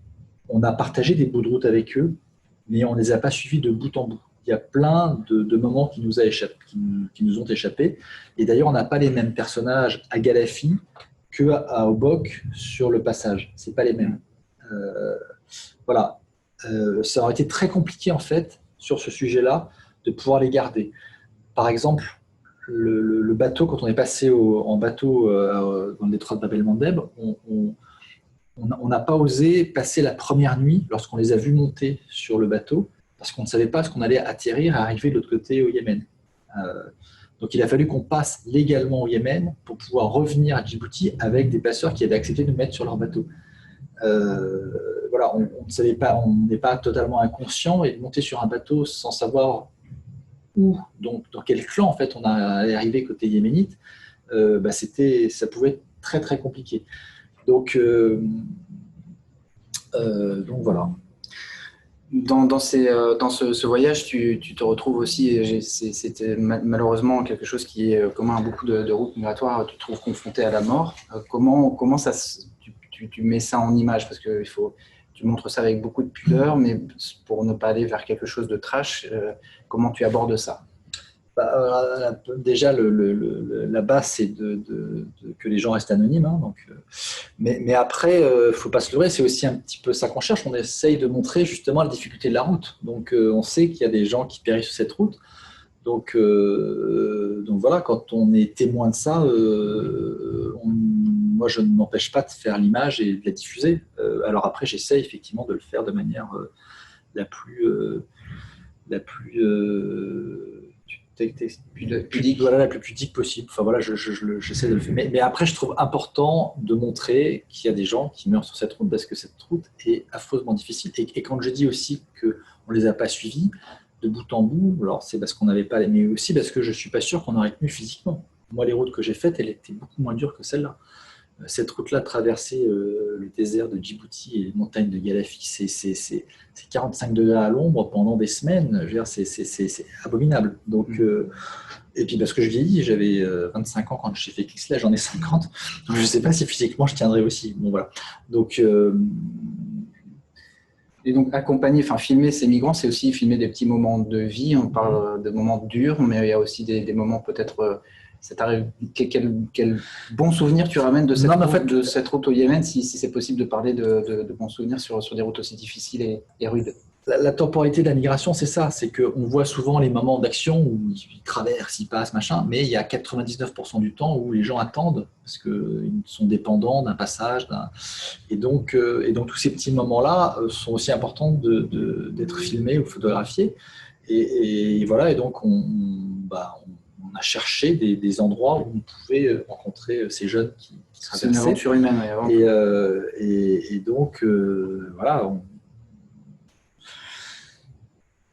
on a partagé des bouts de route avec eux, mais on ne les a pas suivis de bout en bout. Il y a plein de moments qui nous ont échappé. Et d'ailleurs, on n'a pas les mêmes personnages à Galafi qu'à Obok sur le passage. Ce n'est pas les mêmes. Voilà. Ça aurait été très compliqué en fait sur ce sujet-là de pouvoir les garder. Par exemple, le bateau, quand on est passé en bateau dans le détroit de Bab el-Mandeb, on n'a pas osé passer la première nuit lorsqu'on les a vus monter sur le bateau parce qu'on ne savait pas ce qu'on allait atterrir et arriver de l'autre côté au Yémen. Donc il a fallu qu'on passe légalement au Yémen pour pouvoir revenir à Djibouti avec des passeurs qui avaient accepté de nous mettre sur leur bateau. Voilà, on ne savait pas, on n'est pas totalement inconscient, et de monter sur un bateau sans savoir où, donc dans quel clan en fait on est arrivé côté yéménite, ça pouvait être très très compliqué. Donc Donc voilà. Dans ce voyage, tu te retrouves aussi, et c'était malheureusement quelque chose qui est commun à beaucoup de routes migratoires, tu te trouves confronté à la mort. Comment tu mets ça en image? Parce que tu montres ça avec beaucoup de pudeur, mais pour ne pas aller vers quelque chose de trash, comment tu abordes ça? Déjà, la base, c'est que les gens restent anonymes. Hein, donc, mais après, il ne faut pas se leurrer, c'est aussi un petit peu ça qu'on cherche. On essaye de montrer justement la difficulté de la route. Donc, on sait qu'il y a des gens qui périssent sur cette route. Donc voilà, quand on est témoin de ça, moi, je ne m'empêche pas de faire l'image et de la diffuser. Alors après, j'essaye effectivement de le faire de manière la plus... la plus Pudique. voilà, la plus pudique possible. Enfin voilà, j'essaie de le faire. Mais après, je trouve important de montrer qu'il y a des gens qui meurent sur cette route parce que cette route est affreusement difficile. Et quand je dis aussi qu'on ne les a pas suivis de bout en bout, alors c'est parce qu'on n'avait pas, mais aussi parce que je ne suis pas sûr qu'on aurait tenu physiquement. Moi, les routes que j'ai faites, elles étaient beaucoup moins dures que celle-là. Cette route-là, traverser le désert de Djibouti et les montagnes de Galafi, c'est 45 degrés à l'ombre pendant des semaines. Je veux dire, c'est abominable. Donc, et puis parce que je vieillis, j'avais 25 ans quand j'ai fait Kixley, j'en ai 50. Donc je ne sais pas si physiquement je tiendrai aussi. Bon, voilà. Donc, et donc accompagner, enfin filmer ces migrants, c'est aussi filmer des petits moments de vie. On parle de moments durs, mais il y a aussi des moments peut-être. Ça t'arrive, quel bon souvenir tu ramènes de cette route au Yémen, si c'est possible de parler de bons souvenirs sur des routes aussi difficiles et rudes. La temporalité de la migration, c'est ça, c'est qu'on voit souvent les moments d'action où ils traversent, ils passent, machin, mais il y a 99% du temps où les gens attendent parce qu'ils sont dépendants d'un passage. Et donc, tous ces petits moments-là sont aussi importants d'être filmés ou photographiés. Et voilà, et donc on a cherché des endroits où on pouvait rencontrer ces jeunes qui traversaient. C'est une aventure humaine. Et donc, voilà,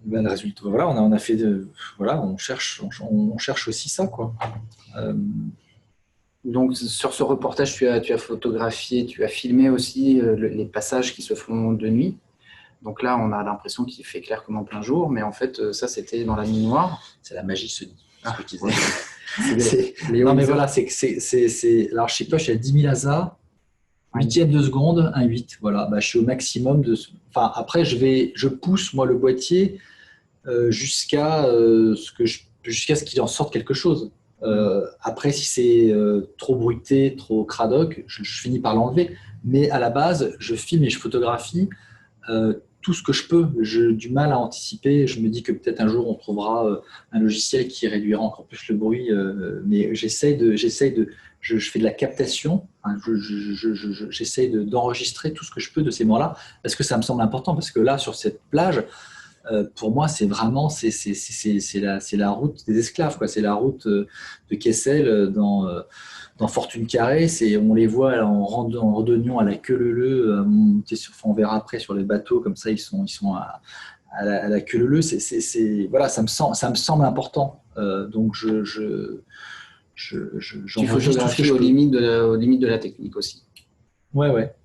le résultat, voilà, on a fait voilà, on cherche aussi ça, quoi. Donc, sur ce reportage, tu as photographié, tu as filmé aussi les passages qui se font de nuit. Donc là, on a l'impression qu'il fait clair comme en plein jour, mais en fait, ça, c'était dans la nuit noire. C'est la magie, ce que tu disais. Non, mais voilà, alors, je sais pas, je suis à 10 000 ASA, huitième de seconde, 1,8. Voilà, je suis au maximum de. Enfin, après, je pousse, moi, le boîtier jusqu'à ce qu'il en sorte quelque chose. Après, si c'est trop bruité, trop cradoc, je finis par l'enlever. Mais à la base, je filme et je photographie tout ce que je peux. J'ai du mal à anticiper. Je me dis que peut-être un jour, on trouvera un logiciel qui réduira encore plus le bruit. Mais je fais de la captation. Hein, j'essaie d'enregistrer tout ce que je peux de ces moments-là parce que ça me semble important. Parce que là, sur cette plage, pour moi, c'est vraiment c'est la route des esclaves, quoi. C'est la route de Kessel dans Fortune Carrée. On les voit en randonnion à la queue leu-leu. On verra après sur les bateaux comme ça, ils sont à la queue leu-leu. Voilà, ça me semble important. Donc tu photographies aux limites de la technique aussi. Ouais.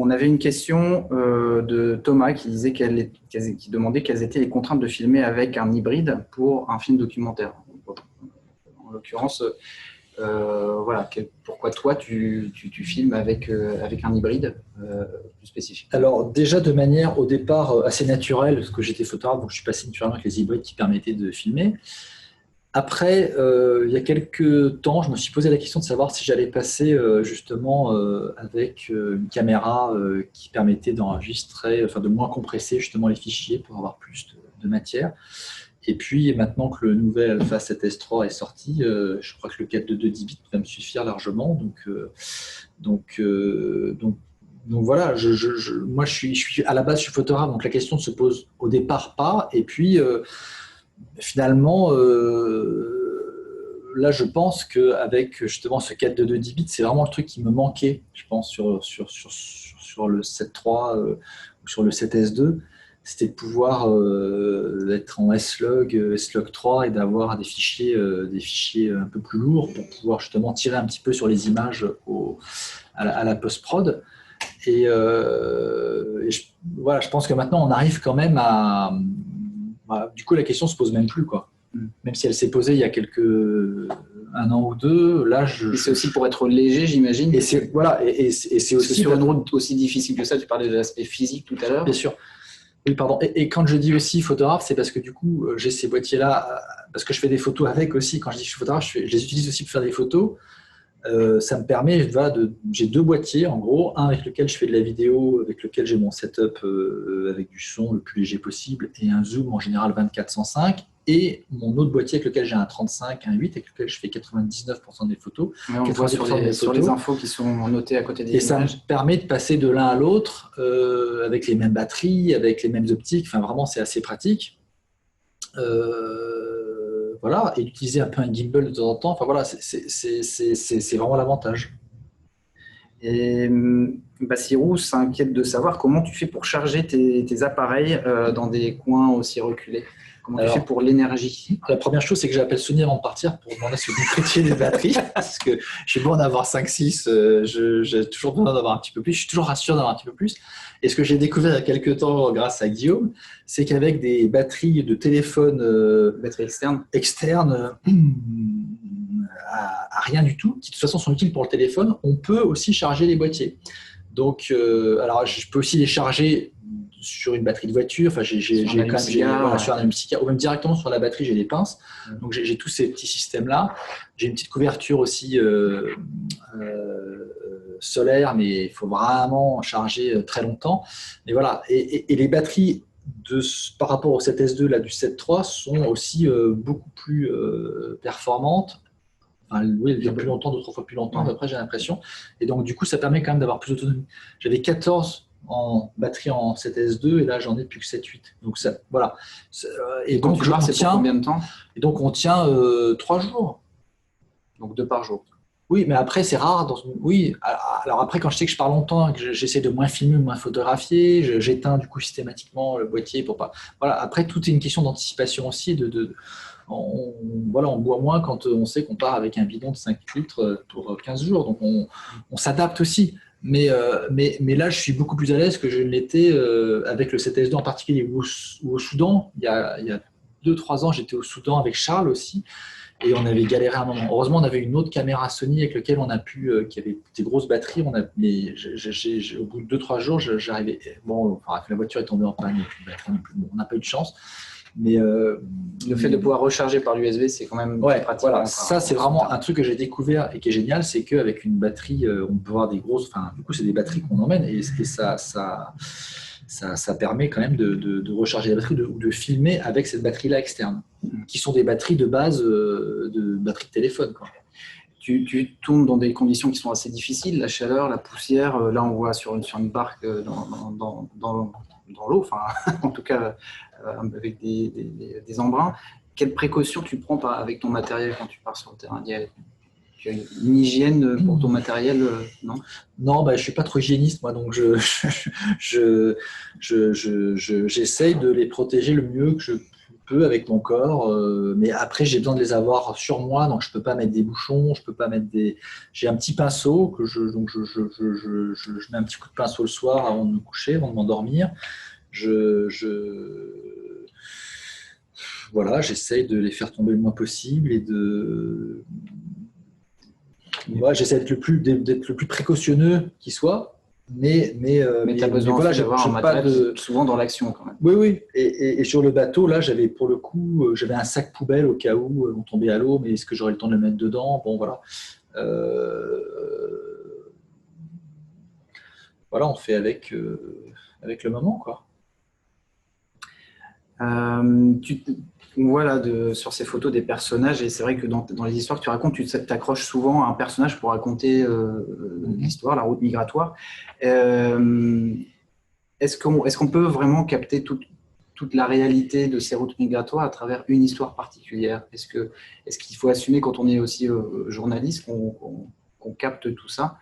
On avait une question de Thomas qui disait qui demandait quelles étaient les contraintes de filmer avec un hybride pour un film documentaire. En l'occurrence, voilà, pourquoi toi tu filmes avec un hybride plus spécifique? Alors déjà de manière au départ assez naturelle, parce que j'étais photographe, donc je suis passé naturellement avec les hybrides qui permettaient de filmer. Après, il y a quelques temps, je me suis posé la question de savoir si j'allais passer justement avec une caméra qui permettait d'enregistrer, enfin de moins compresser justement les fichiers pour avoir plus de matière. Et puis maintenant que le nouvel Alpha 7S3 est sorti, je crois que le 422 10 bits va me suffire largement. Donc voilà, moi je suis à la base je suis photographe, donc la question ne se pose au départ pas. Et puis finalement, là, je pense qu'avec justement ce 422 10 bits, c'est vraiment le truc qui me manquait, je pense, sur le 7.3 ou sur le 7S2, c'était de pouvoir être en S-Log, S-Log 3 et d'avoir des fichiers un peu plus lourds pour pouvoir justement tirer un petit peu sur les images à la post-prod. Voilà, je pense que maintenant, on arrive quand même à… du coup, la question ne se pose même plus, quoi. Même si elle s'est posée il y a un an ou deux, là, Et c'est aussi pour être léger, j'imagine. Et c'est voilà, et c'est aussi sur une route aussi difficile que ça. Tu parlais de l'aspect physique tout à l'heure. Bien sûr. Oui, pardon. Et quand je dis aussi photographe, c'est parce que du coup, j'ai ces boîtiers-là, parce que je fais des photos avec aussi. Quand je dis que je suis photographe, je les utilise aussi pour faire des photos. Ça me permet, voilà, j'ai 2 boîtiers en gros, un avec lequel je fais de la vidéo, avec lequel j'ai mon setup avec du son le plus léger possible et un zoom en général 24-105, et mon autre boîtier avec lequel j'ai un 35, un 8 avec lequel je fais 99% des photos. Ouais, on le voit sur les infos qui sont notées à côté des images. Et ça me permet de passer de l'un à l'autre avec les mêmes batteries, avec les mêmes optiques. Enfin, vraiment, c'est assez pratique. Voilà, et d'utiliser un peu un gimbal de temps en temps. Enfin voilà, c'est vraiment l'avantage. Et Bassirou s'inquiète de savoir comment tu fais pour charger tes appareils dans des coins aussi reculés. Comment tu fais pour l'énergie? La première chose, c'est que j'appelle Sony avant de partir pour demander si vous prêtiez des batteries. Parce que j'ai beau en avoir 5-6, j'ai toujours besoin d'avoir un petit peu plus. Je suis toujours rassuré d'avoir un petit peu plus. Et ce que j'ai découvert il y a quelques temps grâce à Guillaume, c'est qu'avec des batteries de téléphone batteries externes à rien du tout, qui de toute façon sont utiles pour le téléphone, on peut aussi charger les boîtiers. Donc, alors je peux aussi les charger sur une batterie de voiture, enfin sur un allume-cigare, ou même directement sur la batterie, j'ai des pinces. Donc j'ai tous ces petits systèmes-là. J'ai une petite couverture aussi solaire, mais il faut vraiment charger très longtemps. Mais voilà, et les batteries par rapport au 7S2 là, du 7.3 sont aussi beaucoup plus performantes. Enfin, oui, elles durent plus longtemps, 2-3 fois plus longtemps, après j'ai l'impression. Et donc du coup, ça permet quand même d'avoir plus d'autonomie. J'avais 14 en batterie en 7S2 et là j'en ai plus que 7-8. Donc ça, voilà. Et donc tu c'est pour combien de temps? Et donc on tient 3 jours. Donc 2 par jour. Oui, mais après c'est rare. Oui, alors après quand je sais que je pars longtemps, que j'essaie de moins filmer, moins photographier, j'éteins du coup systématiquement le boîtier pour pas. Voilà. Après tout est une question d'anticipation aussi. On boit moins quand on sait qu'on part avec un bidon de 5 litres pour 15 jours. Donc on s'adapte aussi. Mais là, je suis beaucoup plus à l'aise que je ne l'étais avec le 7S2 en particulier, ou au Soudan. Il y a 2-3 ans, j'étais au Soudan avec Charles aussi, et on avait galéré un moment. Heureusement, on avait une autre caméra Sony avec laquelle on a pu, qui avait des grosses batteries. Au bout de 2-3 jours, j'arrivais. Bon, enfin, la voiture est tombée en panne, on n'a pas eu de chance. Mais le fait de pouvoir recharger par l'USB, c'est quand même pratique. Voilà, ça c'est vraiment un truc que j'ai découvert et qui est génial, c'est qu'avec une batterie, on peut avoir des grosses. Enfin, du coup, c'est des batteries qu'on emmène et ça permet quand même de recharger la batterie ou de filmer avec cette batterie-là externe, qui sont des batteries de base de batterie de téléphone, quoi. Tu tournes dans des conditions qui sont assez difficiles, la chaleur, la poussière. Là, on voit sur une barque dans l'eau, enfin, en tout cas avec des embruns. Quelles précautions tu prends avec ton matériel quand tu pars sur le terrain? Tu as une hygiène pour ton matériel, non? Non, je ne suis pas trop hygiéniste, moi, donc j'essaye de les protéger le mieux que je peux avec mon corps, mais après j'ai besoin de les avoir sur moi, donc je peux pas mettre des bouchons, je peux pas mettre j'ai un petit pinceau que je mets un petit coup de pinceau le soir avant de me coucher, avant de m'endormir. Voilà, j'essaye de les faire tomber le moins possible et j'essaie d'être le plus précautionneux qui soit. Mais tu as besoin d'avoir un matériel souvent dans l'action quand même. Oui. Et sur le bateau, là, j'avais un sac poubelle au cas où on tombait à l'eau, mais est-ce que j'aurais le temps de le mettre dedans? Bon, voilà. Voilà, on fait avec le moment, quoi. On voit là sur ces photos des personnages, et c'est vrai que dans les histoires que tu racontes, tu t'accroches souvent à un personnage pour raconter l'histoire, la route migratoire. Est-ce qu'on peut vraiment capter toute la réalité de ces routes migratoires à travers une histoire particulière? Est-ce qu'il faut assumer, quand on est aussi journaliste, qu'on capte tout ça,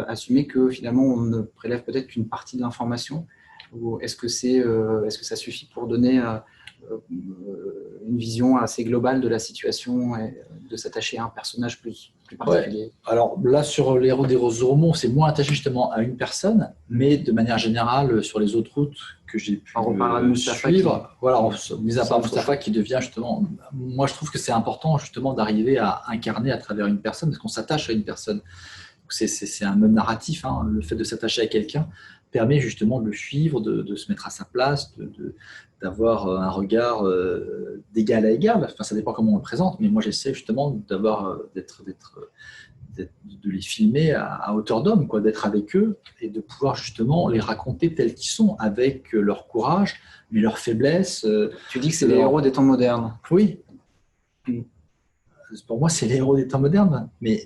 assumer que finalement on ne prélève peut-être qu'une partie de l'information? Ou est-ce que ça suffit pour donner une vision assez globale de la situation et de s'attacher à un personnage plus particulier. Ouais. Alors là, sur les routes des Rosemont, c'est moins attaché justement à une personne, mais de manière générale, sur les autres routes que j'ai pu suivre, voilà, mis à part Mustapha qui devient justement, moi je trouve que c'est important justement d'arriver à incarner à travers une personne, parce qu'on s'attache à une personne. C'est un même narratif, hein. Le fait de s'attacher à quelqu'un permet justement de le suivre, de se mettre à sa place, d'avoir un regard d'égal à égal. Enfin, ça dépend comment on le présente, mais moi j'essaie justement de les filmer à hauteur d'homme, quoi, d'être avec eux et de pouvoir justement les raconter tels qu'ils sont, avec leur courage, mais leurs faiblesses. Tu dis que c'est les héros des temps modernes. Oui. Pour moi, c'est les héros des temps modernes. Mais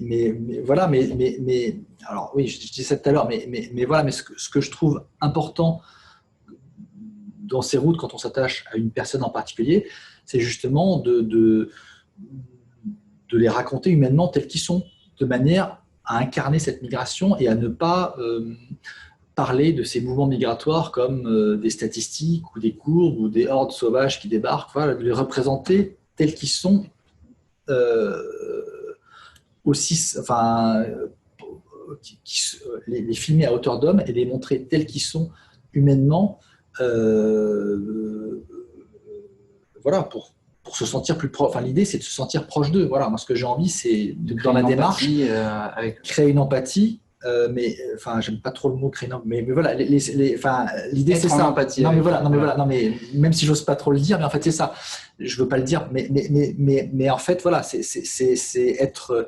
voilà, alors oui, je dis ça tout à l'heure, mais voilà, mais ce que je trouve important dans ces routes, quand on s'attache à une personne en particulier, c'est justement de les raconter humainement tels qu'ils sont, de manière à incarner cette migration et à ne pas parler de ces mouvements migratoires comme des statistiques ou des courbes ou des hordes sauvages qui débarquent, voilà, de les représenter tels qu'ils sont. Les filmer à hauteur d'homme et les montrer tels qu'ils sont humainement, voilà, pour se sentir plus proche. Enfin, l'idée, c'est de se sentir proche d'eux. Voilà, moi, ce que j'ai envie, c'est dans la démarche créer une empathie. Mais enfin, j'aime pas trop le mot créer, mais voilà, l'idée c'est ça. Empathie, non mais voilà, non mais même si j'ose pas trop le dire, mais en fait c'est ça. Je veux pas le dire, mais en fait voilà, c'est être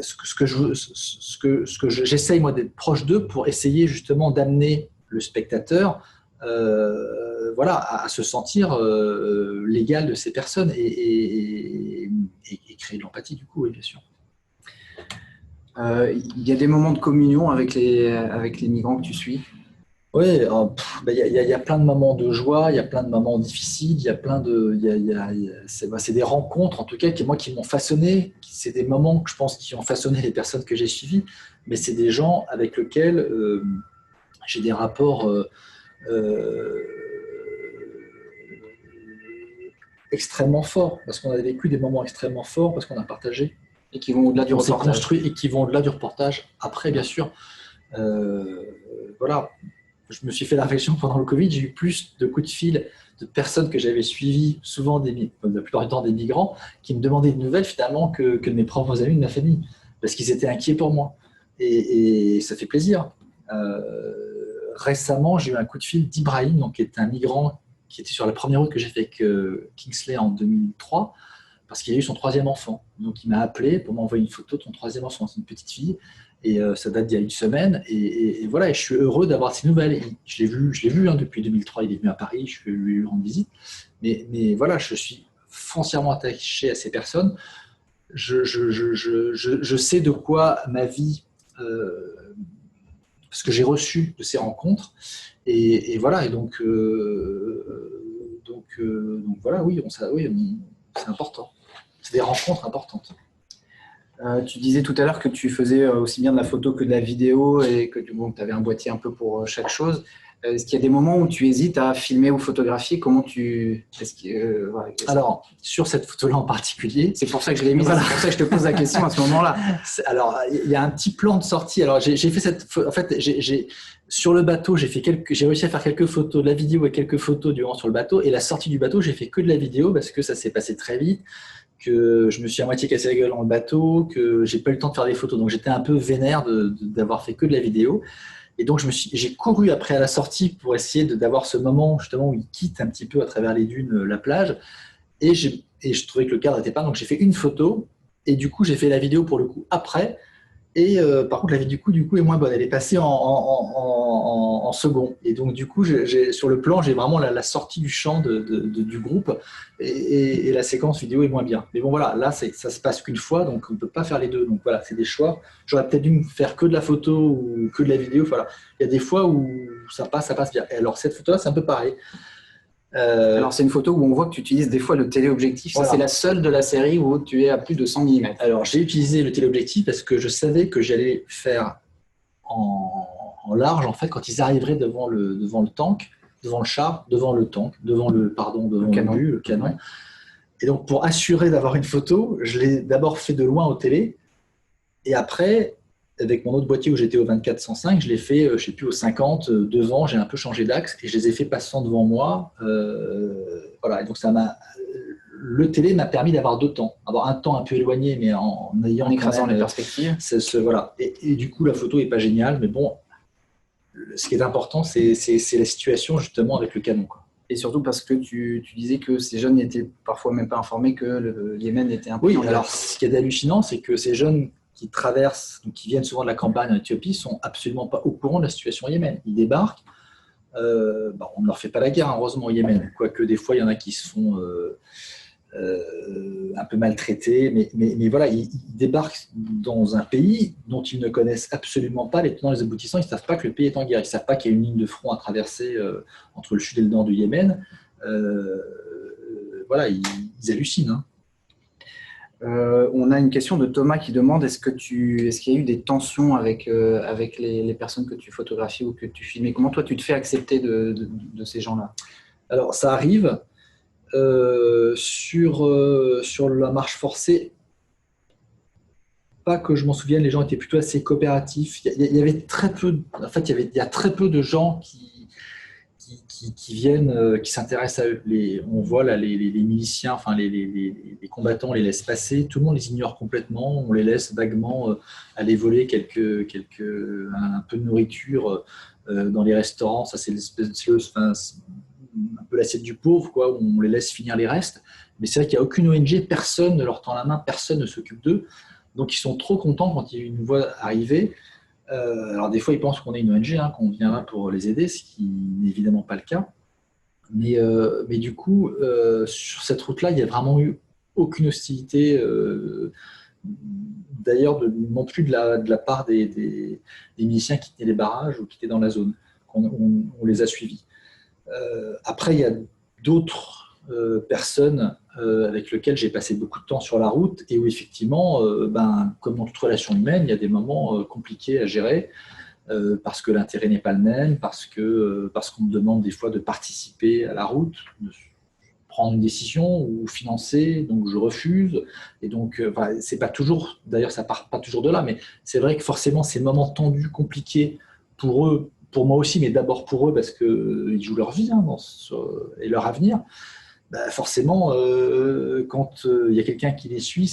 ce que j'essaye moi d'être proche d'eux pour essayer justement d'amener le spectateur, voilà, à se sentir l'égal de ces personnes et créer de l'empathie du coup, oui, bien sûr. Il y a des moments de communion avec les migrants que tu suis? Oui, il y a plein de moments de joie, il y a plein de moments difficiles, il y a plein de, c'est des rencontres en tout cas qui m'ont façonné. C'est des moments que je pense qui ont façonné les personnes que j'ai suivies, mais c'est des gens avec lesquels j'ai des rapports extrêmement forts, parce qu'on a vécu des moments extrêmement forts, parce qu'on a partagé. Et qui vont au-delà du reportage. Construit et qui vont au-delà du reportage. Après, bien sûr, voilà, je me suis fait la réflexion pendant le Covid, j'ai eu plus de coups de fil de personnes que j'avais suivies, souvent la plupart du temps des migrants, qui me demandaient de nouvelles finalement que de mes propres amis, de ma famille, parce qu'ils étaient inquiets pour moi. Et ça fait plaisir. Récemment, j'ai eu un coup de fil d'Ibrahim, donc, qui est un migrant qui était sur la première route que j'ai fait avec Kingsley en 2003, parce qu'il a eu son 3e enfant. Donc il m'a appelé pour m'envoyer une photo de son 3e enfant. C'est une petite fille, et ça date d'il y a une semaine. Et voilà, et je suis heureux d'avoir ces nouvelles. Et je l'ai vu hein, depuis 2003, il est venu à Paris, je lui rendre visite. Mais voilà, je suis foncièrement attaché à ces personnes. Je sais de quoi ma vie, ce que j'ai reçu de ces rencontres. Et voilà, et donc voilà, oui, c'est important. C'est des rencontres importantes. Tu disais tout à l'heure que tu faisais aussi bien de la photo que de la vidéo et que tu avais un boîtier un peu pour chaque chose. Est-ce qu'il y a des moments où tu hésites à filmer ou photographier? Comment tu… Alors, sur cette photo-là en particulier… C'est pour ça que je l'ai mise, voilà. C'est pour ça que je te pose la question à ce moment-là. Alors, il y a un petit plan de sortie. Alors, j'ai fait cette… En fait, sur le bateau, j'ai réussi à faire quelques photos de la vidéo et quelques photos sur le bateau. Et la sortie du bateau, j'ai fait que de la vidéo parce que ça s'est passé très vite, que je me suis à moitié cassé la gueule dans le bateau, que j'ai pas eu le temps de faire des photos. Donc, j'étais un peu vénère d'avoir fait que de la vidéo. Et donc, j'ai couru après à la sortie pour essayer d'avoir ce moment justement où il quitte un petit peu à travers les dunes la plage. Et je trouvais que le cadre n'était pas. Donc, j'ai fait une photo. Et du coup, j'ai fait la vidéo pour le coup après. Et par contre, la vidéo du coup est moins bonne. Elle est passée en second. Et donc, du coup, sur le plan, j'ai vraiment la sortie du champ du groupe. Et la séquence vidéo est moins bien. Mais bon, voilà, là, ça se passe qu'une fois. Donc, on ne peut pas faire les deux. Donc, voilà, c'est des choix. J'aurais peut-être dû faire que de la photo ou que de la vidéo. Voilà. Il y a des fois où ça passe bien. Et alors, cette photo-là, c'est un peu pareil. Alors, c'est une photo où on voit que tu utilises des fois le téléobjectif. Voilà. Ça, c'est la seule de la série où tu es à plus de 100 mm. Alors, j'ai utilisé le téléobjectif parce que je savais que j'allais faire en large, en fait, quand ils arriveraient devant le tank. devant le char, devant le tank, devant le canon. le canon. Et donc, pour assurer d'avoir une photo, je l'ai d'abord fait de loin au télé. Et après, avec mon autre boîtier où j'étais au 24-105, je l'ai fait, je ne sais plus, au 50, devant. J'ai un peu changé d'axe et je les ai fait passant devant moi. Voilà. Et donc, le télé m'a permis d'avoir 2 temps. Avoir un temps un peu éloigné, mais en ayant En écrasant les perspectives. Voilà. Et du coup, la photo n'est pas géniale. Mais bon, ce qui est important, c'est la situation justement avec le canon, quoi. Et surtout parce que tu disais que ces jeunes n'étaient parfois même pas informés que le Yémen était un pays. Oui, alors ce qui est hallucinant, c'est que ces jeunes qui traversent, donc qui viennent souvent de la campagne en Éthiopie, sont absolument pas au courant de la situation au Yémen. Ils débarquent, on ne leur fait pas la guerre, heureusement, au Yémen, quoique des fois il y en a qui se font un peu maltraités, mais voilà, ils débarquent dans un pays dont ils ne connaissent absolument pas les tenants et les aboutissants. Ils ne savent pas que le pays est en guerre, ils ne savent pas qu'il y a une ligne de front à traverser entre le sud et le nord du Yémen. Voilà, ils hallucinent, hein. On a une question de Thomas qui demande est-ce qu'il y a eu des tensions avec les personnes que tu photographies ou que tu filmais? Comment toi tu te fais accepter de ces gens-là? Alors ça arrive sur la marche forcée. Pas que je m'en souvienne, les gens étaient plutôt assez coopératifs. Il y avait très peu, en fait, il y a très peu de gens qui viennent, qui s'intéressent à eux. On voit là les miliciens, enfin les combattants, on les laisse passer. Tout le monde les ignore complètement. On les laisse vaguement aller voler un peu de nourriture dans les restaurants. Ça, c'est un peu l'assiette du pauvre, quoi, où on les laisse finir les restes. Mais c'est vrai qu'il n'y a aucune ONG, personne ne leur tend la main, personne ne s'occupe d'eux. Donc ils sont trop contents quand ils nous voient arriver. Alors des fois ils pensent qu'on est une ONG, qu'on vient là pour les aider, ce qui n'est évidemment pas le cas. Mais du coup, sur cette route-là, il n'y a vraiment eu aucune hostilité, d'ailleurs non plus de la part des miliciens qui tenaient les barrages ou qui étaient dans la zone. On les a suivis. Après, il y a d'autres personnes avec lesquelles j'ai passé beaucoup de temps sur la route et où effectivement, comme dans toute relation humaine, il y a des moments compliqués à gérer parce que l'intérêt n'est pas le même, parce qu'on me demande des fois de participer à la route, de prendre une décision ou financer, donc je refuse. Et donc, c'est pas toujours, d'ailleurs ça part pas toujours de là, mais c'est vrai que forcément ces moments tendus, compliqués pour eux, pour moi aussi, mais d'abord pour eux parce qu'ils jouent leur vie et leur avenir. Forcément, quand il y a quelqu'un qui les suit,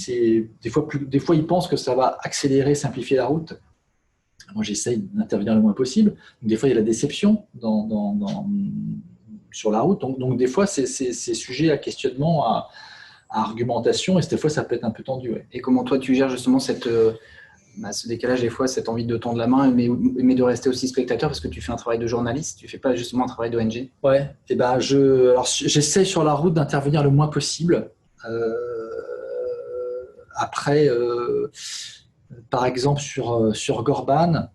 des fois ils pensent que ça va accélérer, simplifier la route. Moi, j'essaye d'intervenir le moins possible. Donc, des fois, il y a la déception sur la route. Donc des fois, c'est sujet à questionnement, à argumentation, et des fois, ça peut être un peu tendu. Ouais. Et comment toi, tu gères justement ce décalage, des fois, cette envie de tendre la main, mais de rester aussi spectateur parce que tu fais un travail de journaliste, tu ne fais pas justement un travail d'ONG? Ouais, et alors j'essaie sur la route d'intervenir le moins possible. Après, par exemple, sur Gorban,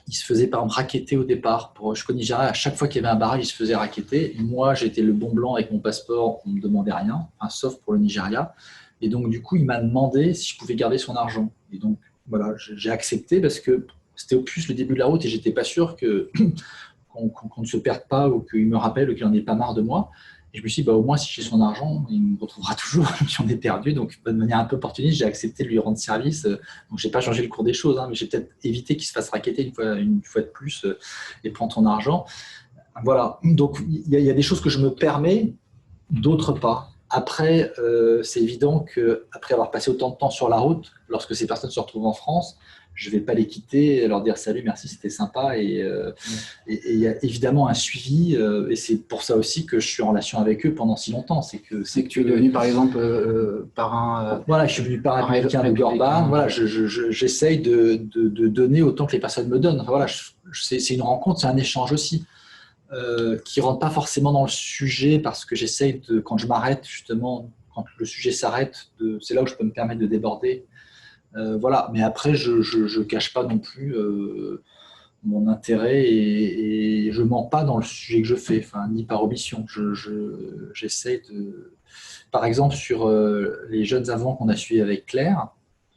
il se faisait par exemple racketter au départ. Jusqu'au Nigeria, à chaque fois qu'il y avait un barrage, il se faisait racketter. Moi, j'étais le bon blanc avec mon passeport, on ne me demandait rien, sauf pour le Nigeria. Et donc, du coup, il m'a demandé si je pouvais garder son argent. Et donc, voilà, j'ai accepté parce que c'était au plus le début de la route et j'étais pas sûr qu'on ne se perde pas ou qu'il me rappelle ou qu'il n'en ait pas marre de moi. Et je me suis dit, au moins, si j'ai son argent, il me retrouvera toujours, j'en ai perdu. Donc, de manière un peu opportuniste, j'ai accepté de lui rendre service. Donc, je n'ai pas changé le cours des choses, mais j'ai peut-être évité qu'il se fasse racketter une fois de plus et prendre son argent. Voilà. Donc, il y a des choses que je me permets, d'autres pas. Après, c'est évident qu'après avoir passé autant de temps sur la route, lorsque ces personnes se retrouvent en France, je ne vais pas les quitter, leur dire salut, merci, c'était sympa. Et il y a évidemment un suivi, et c'est pour ça aussi que je suis en relation avec eux pendant si longtemps. C'est que tu es devenu, par exemple, parrain. Voilà, je suis venu par un républicain de Gorban. Voilà, j'essaye de donner autant que les personnes me donnent. Enfin, voilà, c'est une rencontre, c'est un échange aussi. Qui ne rentre pas forcément dans le sujet parce que j'essaye quand je m'arrête, justement, quand le sujet s'arrête, c'est là où je peux me permettre de déborder. Voilà, mais après, je ne cache pas non plus mon intérêt et je ne mens pas dans le sujet que je fais, ni par omission. J'essaye de. Par exemple, sur les jeunes avants qu'on a suivis avec Claire.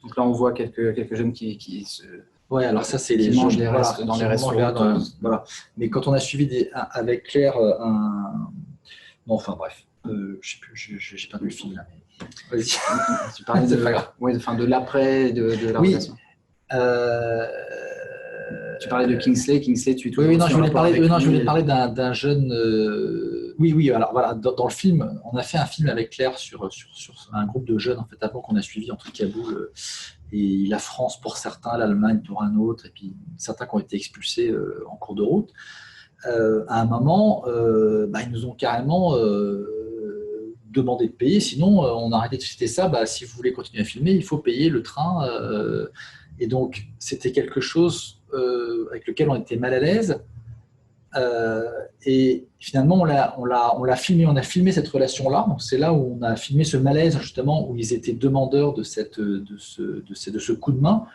Donc là, on voit quelques jeunes qui se Ouais, alors ça, c'est qui les mangent gens les restes dans les restaurants. Voilà. Mais quand on a suivi avec Claire Non, enfin bref, je sais plus, j'ai perdu le fil là. Vas-y. Tu parlais C'est pas grave. de l'après, de la Oui. relation. Tu parlais de Kingsley. Kingsley, tu es toujours Oui, non, aussi je en voulais rapport parler, avec je voulais lui. parler d'un jeune. Oui, alors voilà, dans le film, on a fait un film avec Claire sur un groupe de jeunes en fait, avant qu'on a suivi entre Kaboul et la France pour certains, l'Allemagne pour un autre, et puis certains qui ont été expulsés en cours de route. À un moment, ils nous ont carrément demandé de payer, sinon on a arrêté de citer ça. Si vous voulez continuer à filmer, il faut payer le train. Et donc, c'était quelque chose avec lequel on était mal à l'aise. Et finalement, on l'a filmé, on a filmé cette relation-là. Donc, c'est là où on a filmé ce malaise, justement, où ils étaient demandeurs de ce coup de main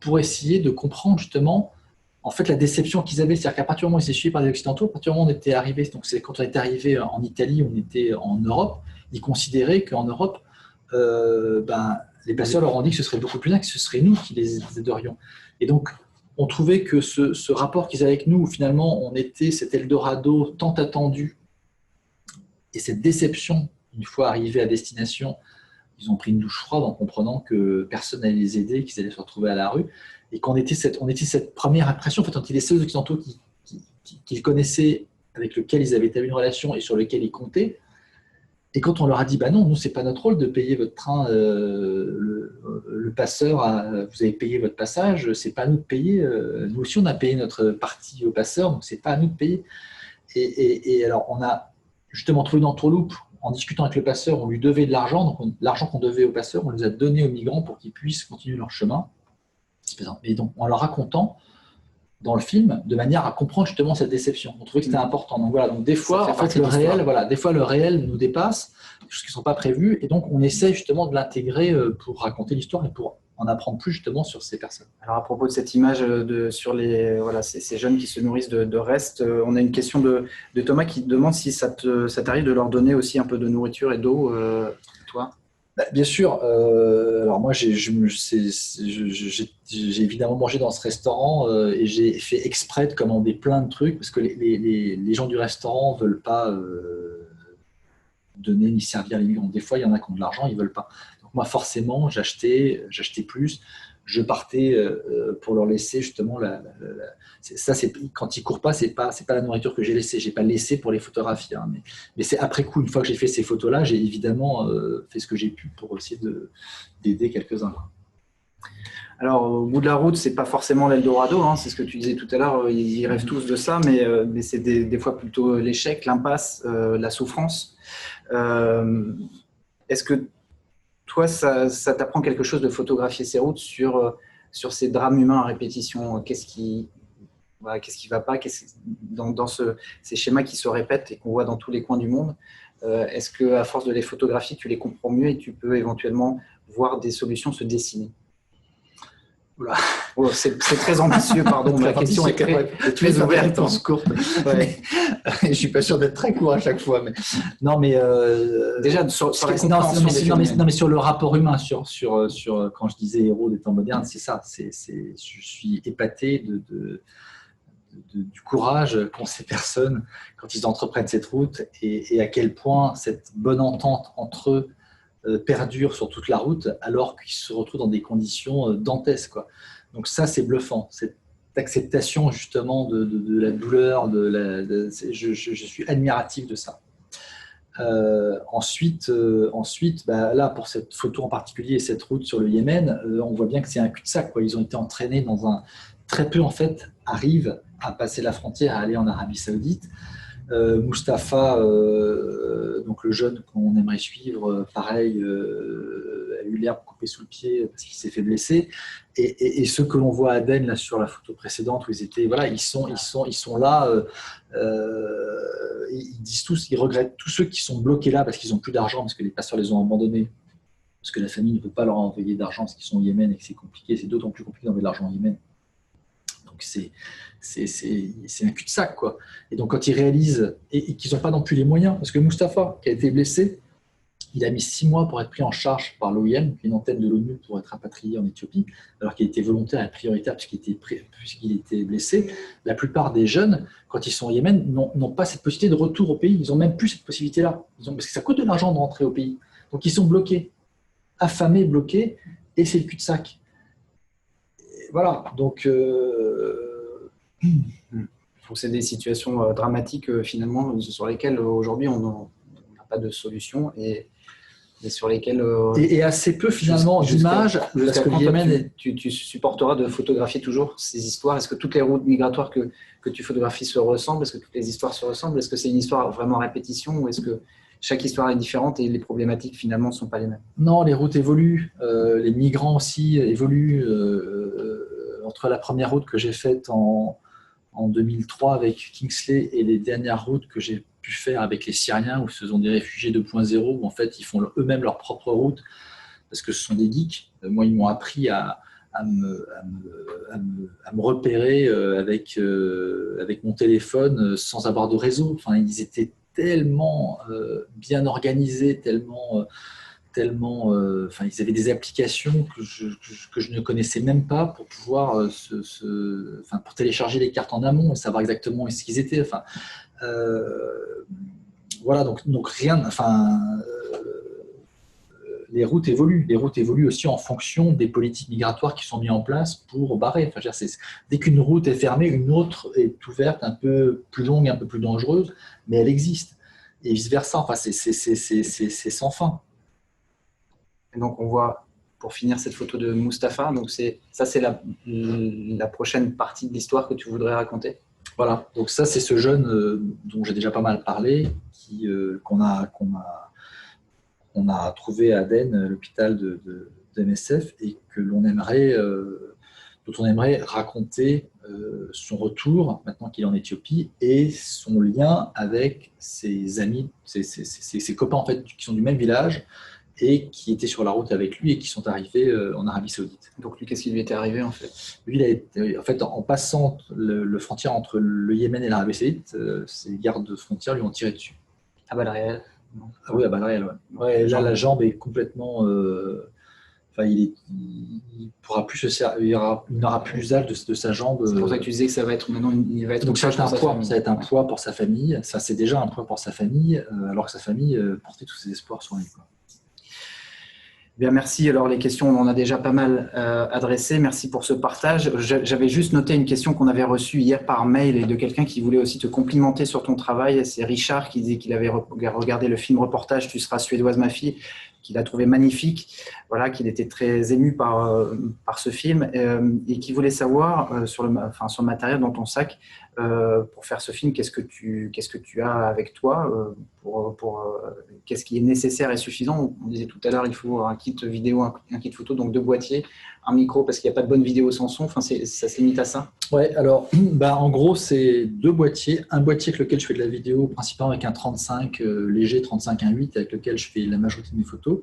pour essayer de comprendre, justement, en fait, la déception qu'ils avaient. C'est-à-dire qu'à partir du moment où ils étaient suivis par les Occidentaux, à partir du moment où on était arrivé, donc c'est quand on était arrivé en Italie, on était en Europe, ils considéraient qu'en Europe, les passeurs leur ont dit que ce serait beaucoup plus bien, que ce serait nous qui les aiderions. Et donc, on trouvait que ce rapport qu'ils avaient avec nous, où finalement, on était cet Eldorado tant attendu, et cette déception, une fois arrivés à destination, ils ont pris une douche froide en comprenant que personne n'allait les aider, qu'ils allaient se retrouver à la rue, et qu'on était cette première impression. En fait, on était les seuls occidentaux qu'ils connaissaient, avec lesquels ils avaient établi une relation et sur lesquels ils comptaient. Et quand on leur a dit, non, nous, c'est pas notre rôle de payer votre train, le passeur, vous avez payé votre passage, c'est pas à nous de payer. Nous aussi, on a payé notre partie au passeur, donc c'est pas à nous de payer. Et alors, on a justement trouvé une entourloupe. En discutant avec le passeur, on lui devait de l'argent, donc l'argent qu'on devait au passeur, on les a donné aux migrants pour qu'ils puissent continuer leur chemin. Et donc, en leur racontant dans le film, de manière à comprendre justement cette déception. On trouvait que c'était important. Donc voilà, donc des fois, en fait, des fois, le réel nous dépasse, des choses qui ne sont pas prévues, et donc on essaie justement de l'intégrer pour raconter l'histoire et pour en apprendre plus justement sur ces personnes. Alors à propos de cette image sur ces jeunes qui se nourrissent de restes, on a une question de Thomas qui demande si ça t'arrive de leur donner aussi un peu de nourriture et d'eau, toi. Bien sûr. Alors moi, j'ai évidemment mangé dans ce restaurant et j'ai fait exprès de commander plein de trucs parce que les gens du restaurant veulent pas donner ni servir les migrants. Des fois, il y en a qui ont de l'argent, ils veulent pas. Donc moi, forcément, j'achetais plus. Je partais pour leur laisser justement quand ils courent pas, c'est pas la nourriture que j'ai laissée. J'ai pas laissé pour les photographies, hein, mais c'est après coup, une fois que j'ai fait ces photos-là, j'ai évidemment fait ce que j'ai pu pour essayer d'aider quelques-uns. Alors, au bout de la route, c'est pas forcément l'Eldorado, hein, c'est ce que tu disais tout à l'heure, ils rêvent tous de ça, mais c'est des fois plutôt l'échec, l'impasse, la souffrance. Est-ce que toi, ça t'apprend quelque chose de photographier ces routes sur ces drames humains à répétition? Qu'est-ce qui va pas dans ces schémas qui se répètent et qu'on voit dans tous les coins du monde? Est-ce qu'à force de les photographier, tu les comprends mieux et tu peux éventuellement voir des solutions se dessiner? Voilà. Oh, c'est très ambitieux, pardon. La question est très ouverte, en courte. Ouais. Je suis pas sûr d'être très court à chaque fois, mais non, mais déjà sur la compréhension mais sur le rapport humain, sur quand je disais héros des temps modernes, c'est ça. Je suis épaté du courage qu'ont ces personnes quand ils entreprennent cette route et à quel point cette bonne entente entre eux perdure sur toute la route alors qu'ils se retrouvent dans des conditions dantesques, quoi. Donc ça, c'est bluffant, cette acceptation justement de la douleur, je suis admiratif de ça. Ensuite, là, pour cette photo en particulier et cette route sur le Yémen, on voit bien que c'est un cul-de-sac, quoi. Ils ont été entraînés très peu en fait arrivent à passer la frontière, à aller en Arabie Saoudite. Mustapha, donc le jeune qu'on aimerait suivre, pareil, a eu l'herbe coupée sous le pied parce qu'il s'est fait blesser. Et ceux que l'on voit à Aden là sur la photo précédente où ils étaient, voilà, ils sont là. Ils disent tous, ils regrettent tous ceux qui sont bloqués là parce qu'ils n'ont plus d'argent parce que les passeurs les ont abandonnés. Parce que la famille ne peut pas leur envoyer d'argent parce qu'ils sont au Yémen et que c'est compliqué. C'est d'autant plus compliqué d'envoyer de l'argent au Yémen. Donc c'est un cul-de-sac, quoi. Et donc quand ils réalisent et qu'ils n'ont pas non plus les moyens, parce que Mustapha qui a été blessé, Il a mis 6 mois pour être pris en charge par l'OIM, une antenne de l'ONU, pour être rapatrié en Éthiopie, alors qu'il était volontaire et prioritaire puisqu'il était blessé. La plupart des jeunes, quand ils sont au Yémen, n'ont pas cette possibilité de retour au pays. Ils n'ont même plus cette possibilité-là. Parce que ça coûte de l'argent de rentrer au pays. Donc ils sont bloqués, affamés, bloqués, et c'est le cul-de-sac. Voilà, donc... Donc, c'est des situations dramatiques finalement sur lesquelles aujourd'hui on n'a pas de solution et sur lesquelles et assez peu finalement d'images. Jusqu'à quand tu supporteras de photographier toujours ces histoires? Est-ce que toutes les routes migratoires que tu photographies se ressemblent? Est-ce que toutes les histoires se ressemblent? Est-ce que c'est une histoire vraiment à répétition ou est-ce que chaque histoire est différente et les problématiques finalement ne sont pas les mêmes? Non, les routes évoluent, les migrants aussi évoluent. Entre la première route que j'ai faite en 2003 avec Kingsley et les dernières routes que j'ai pu faire avec les Syriens, où ce sont des réfugiés 2.0, où en fait ils font eux-mêmes leur propre route, parce que ce sont des geeks. Moi, ils m'ont appris à me repérer avec mon téléphone sans avoir de réseau. Enfin, ils étaient tellement bien organisés, tellement ils avaient des applications que je ne connaissais même pas pour pouvoir pour télécharger les cartes en amont et savoir exactement où ce qu'ils étaient. Voilà, donc rien. Les routes évoluent. Les routes évoluent aussi en fonction des politiques migratoires qui sont mises en place pour barrer. Dès qu'une route est fermée, une autre est ouverte, un peu plus longue, un peu plus dangereuse, mais elle existe. Et vice-versa. C'est sans fin. Et donc on voit, pour finir, cette photo de Mustapha. Donc c'est la prochaine partie de l'histoire que tu voudrais raconter. Voilà. Donc ça, c'est ce jeune dont j'ai déjà pas mal parlé, qu'on a trouvé à Aden, l'hôpital de MSF, et dont on aimerait raconter son retour maintenant qu'il est en Éthiopie et son lien avec ses amis, ses copains en fait qui sont du même village et qui étaient sur la route avec lui et qui sont arrivés en Arabie Saoudite. Donc lui, qu'est-ce qui lui était arrivé en fait? Lui, en passant le frontière entre le Yémen et l'Arabie Saoudite, ces gardes de frontière lui ont tiré dessus. À balles réelles? Ah oui, à balles réelles, ouais. Là, la jambe est complètement... il pourra plus il n'aura plus l'usage de sa jambe. C'est pour ça que tu disais que ça va être maintenant, il va être donc ça va être un poids pour sa famille. Ça, c'est déjà un poids pour sa famille, alors que sa famille portait tous ses espoirs sur lui. Bien, merci. Alors, les questions, on en a déjà pas mal adressées. Merci pour ce partage. J'avais juste noté une question qu'on avait reçue hier par mail et de quelqu'un qui voulait aussi te complimenter sur ton travail. C'est Richard qui disait qu'il avait regardé le film reportage « Tu seras suédoise, ma fille », qu'il a trouvé magnifique, voilà, qu'il était très ému par ce film et qui voulait savoir sur le matériel dans ton sac pour faire ce film, qu'est-ce que tu as avec toi qu'est-ce qui est nécessaire et suffisant. On disait tout à l'heure, il faut un kit vidéo, un kit photo, donc 2 boîtiers, un micro parce qu'il n'y a pas de bonne vidéo sans son. Ça se limite à ça? Ouais, alors en gros, c'est 2 boîtiers. Un boîtier avec lequel je fais de la vidéo, principalement avec un 35 léger, 35-1.8, avec lequel je fais la majorité de mes photos.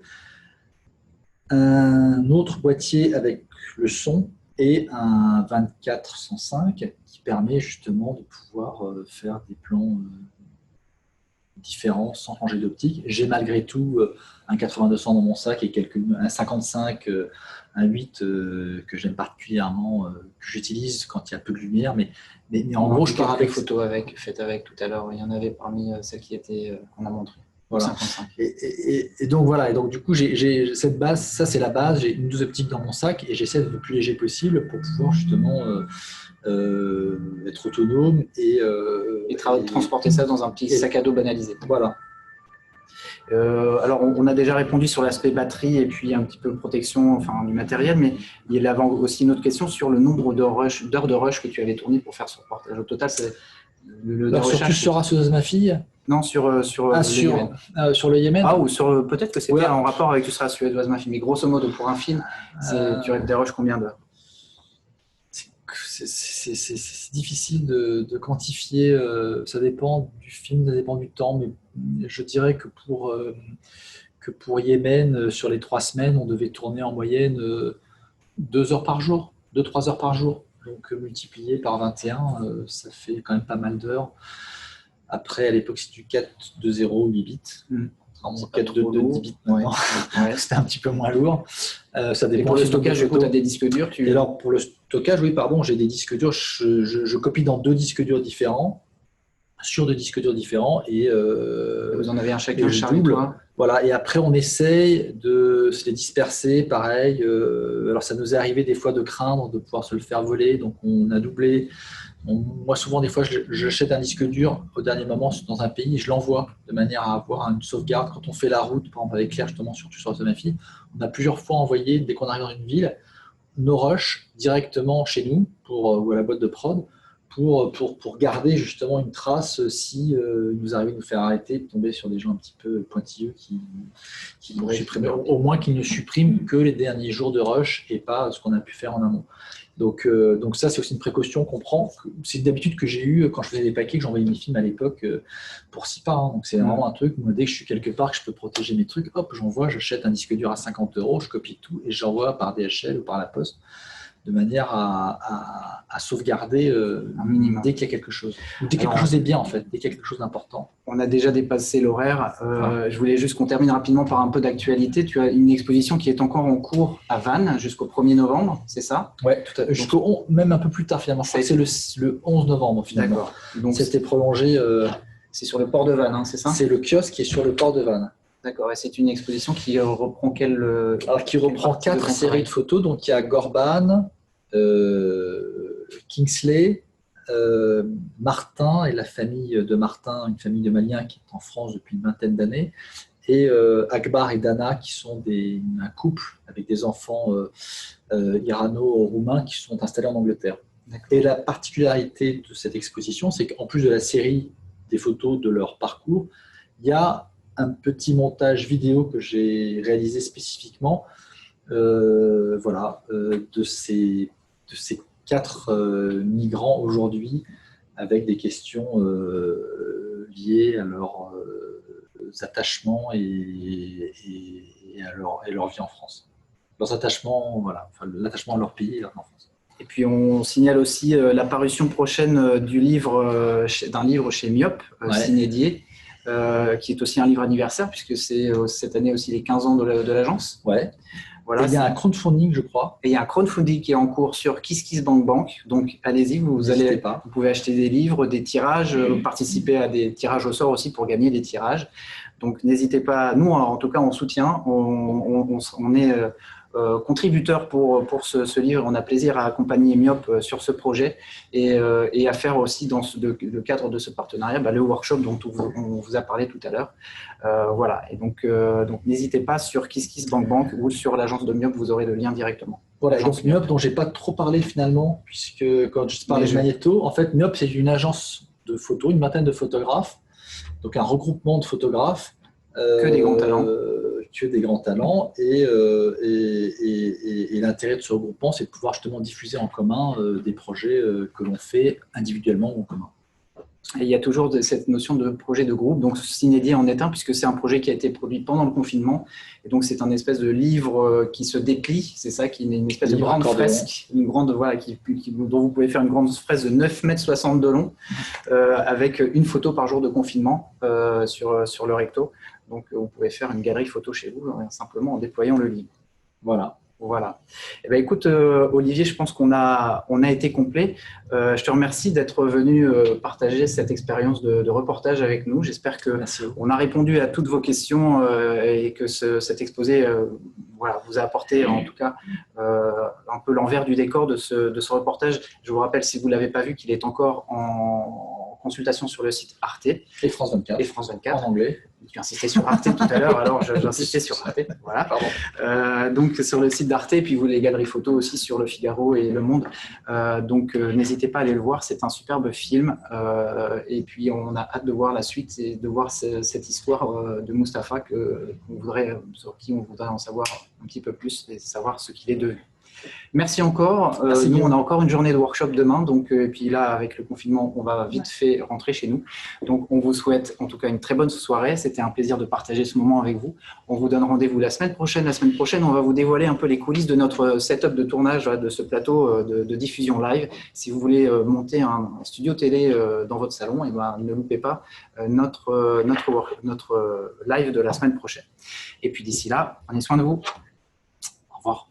Un autre boîtier avec le son et un 24-105 qui permet justement de pouvoir faire des plans différents sans changer d'optique. J'ai malgré tout un 80-200 dans mon sac et un 55, un 8 que j'aime particulièrement, que j'utilise quand il y a peu de lumière. Mais en gros, je pars avec photos faites avec tout à l'heure. Il y en avait parmi celles qui étaient qu'on a montrées. Voilà. Et donc voilà, et donc du coup j'ai cette base, ça c'est la base, j'ai une 12 optiques dans mon sac et j'essaie d'être le plus léger possible pour pouvoir justement être autonome et transporter ça dans un petit sac à dos banalisé. Voilà. Alors on a déjà répondu sur l'aspect batterie et puis un petit peu protection du matériel, mais il y avait aussi une autre question sur le nombre d'heures de rush que tu avais tourné pour faire ce reportage. Au total, c'est sur Tu seras suédoise ma fille? Non, sur le Yémen. Sur le Yémen. Ou peut-être que c'était en rapport avec Tu seras suédoise ma fille, mais grosso modo pour un film, tu déroges combien d'heures? C'est difficile de quantifier, ça dépend du film, ça dépend du temps, mais je dirais que pour Yémen, sur les 3 semaines, on devait tourner en moyenne 2 heures par jour, 2-3 heures par jour. Donc multiplié par 21, ça fait quand même pas mal d'heures. Après, à l'époque, c'est du 4-2-0 8 bits. vraiment pas 4 de trop 10 lourd. bits. Ouais. Ouais. C'était un petit peu moins lourd. Ça Et dépend pour le du nombre de stockage, du coup, photos. tu as des disques durs. Et alors, pour le stockage, oui, pardon, j'ai des disques durs. Je copie dans 2 disques durs différents, sur 2 disques durs différents, et Vous en avez un et chacun, je Charles et double. toi? Voilà, et après, on essaye de se les disperser, pareil. Alors, ça nous est arrivé des fois de craindre de pouvoir se le faire voler, donc on a doublé. Moi, souvent, des fois, j'achète un disque dur au dernier moment dans un pays et je l'envoie de manière à avoir une sauvegarde. Quand on fait la route, par exemple avec Claire, justement, sur Tu sors de ma fille, on a plusieurs fois envoyé, dès qu'on arrive dans une ville, nos rushs directement chez nous ou à la boîte de prod pour garder justement une trace si il nous arrive de nous faire arrêter, de tomber sur des gens un petit peu pointilleux qui nous suppriment, au moins qu'ils ne suppriment que les derniers jours de rush et pas ce qu'on a pu faire en amont. Donc ça, c'est aussi une précaution qu'on prend. C'est d'habitude que j'ai eu quand je faisais des paquets, que j'envoyais mes films à l'époque pour SIPA. Hein. Donc c'est vraiment un truc, moi, dès que je suis quelque part, que je peux protéger mes trucs, hop, j'envoie, j'achète un disque dur à 50 €, je copie tout et j'envoie par DHL ou par la poste de manière à sauvegarder Un minimum. dès qu'il y a quelque chose. Ou dès que quelque chose est bien, en fait, dès qu'il y a quelque chose d'important. On a déjà dépassé l'horaire. Je voulais juste qu'on termine rapidement par un peu d'actualité. Tu as une exposition qui est encore en cours à Vannes jusqu'au 1er novembre, c'est ça? Oui, tout à fait. Même un peu plus tard, finalement. Je crois que c'est le 11 novembre, finalement. D'accord. Donc, c'était prolongé. C'est sur le port de Vannes, hein, c'est ça? C'est le kiosque qui est sur le port de Vannes. D'accord. Et c'est une exposition qui reprend qui reprend 4 séries de photos. Donc, il y a Gorban, Kingsley, Martin et la famille de Martin, une famille de Maliens qui est en France depuis une vingtaine d'années, et Akbar et Dana qui sont un couple avec des enfants irano-roumains qui sont installés en Angleterre. Et la particularité de cette exposition, c'est qu'en plus de la série des photos de leur parcours, il y a un petit montage vidéo que j'ai réalisé spécifiquement de ces 4 migrants aujourd'hui, avec des questions liées à leurs attachements et à leur vie en France. Leurs attachements, voilà, enfin, l'attachement à leur pays et leur enfance. Et puis on signale aussi la parution prochaine d'un livre chez Myop, Cinédier, qui est aussi un livre anniversaire, puisque c'est cette année aussi les 15 ans de l'agence. Ouais. Voilà, et il y a un crowdfunding, je crois. Et il y a un crowdfunding qui est en cours sur KissKissBankBank. Donc, allez-y, vous pouvez acheter des livres, des tirages, participer à des tirages au sort aussi pour gagner des tirages. Donc, n'hésitez pas. Nous, en tout cas, on soutient. On est contributeur pour ce livre. On a plaisir à accompagner Myop sur ce projet et à faire aussi dans le cadre de ce partenariat le workshop dont on vous a parlé tout à l'heure. Voilà. Et donc n'hésitez pas sur KissKissBankBank ou sur l'agence de Myop, vous aurez le lien directement. Voilà, et donc Myop, dont j'ai pas trop parlé finalement, puisque quand je parlais de Magnéto, en fait, Myop, c'est une agence de photos, une vingtaine de photographes, donc un regroupement de photographes. Que des grands talents. Et l'intérêt de ce regroupement, c'est de pouvoir justement diffuser en commun des projets que l'on fait individuellement ou en commun. Et il y a toujours cette notion de projet de groupe. Donc, Cinédier en est un, puisque c'est un projet qui a été produit pendant le confinement. Et donc, c'est un espèce de livre qui se déplie. C'est ça, qui est une espèce de grande fresque, dont vous pouvez faire une grande fresque de 9,60 m de long, avec une photo par jour de confinement sur le recto. Donc, vous pouvez faire une galerie photo chez vous, simplement en déployant le livre. Voilà. Eh bien, écoute, Olivier, je pense qu'on a été complet. Je te remercie d'être venu partager cette expérience de reportage avec nous. J'espère qu'on a répondu à toutes vos questions et que cet exposé vous a apporté en tout cas un peu l'envers du décor de ce reportage. Je vous rappelle, si vous ne l'avez pas vu, qu'il est encore en consultation sur le site Arte. Et France 24. En anglais. Tu insistais sur Arte tout à l'heure, alors j'insistais sur Arte. Voilà. Donc sur le site d'Arte, et puis vous les galeries photos aussi sur Le Figaro et Le Monde. Donc n'hésitez pas à aller le voir, c'est un superbe film. Et puis on a hâte de voir la suite et de voir cette histoire de Mustapha sur qui on voudrait en savoir un petit peu plus et savoir ce qu'il est devenu. Merci encore. Merci, Nous, Guillaume. on a encore une journée de workshop demain. Donc, et puis là, avec le confinement, on va vite fait rentrer chez nous. Donc, on vous souhaite en tout cas une très bonne soirée. C'était un plaisir de partager ce moment avec vous. On vous donne rendez-vous la semaine prochaine. La semaine prochaine, on va vous dévoiler un peu les coulisses de notre setup de tournage de ce plateau de diffusion live. Si vous voulez monter un studio télé dans votre salon, et ben, ne loupez pas notre live de la semaine prochaine. Et puis d'ici là, prenez soin de vous. Au revoir.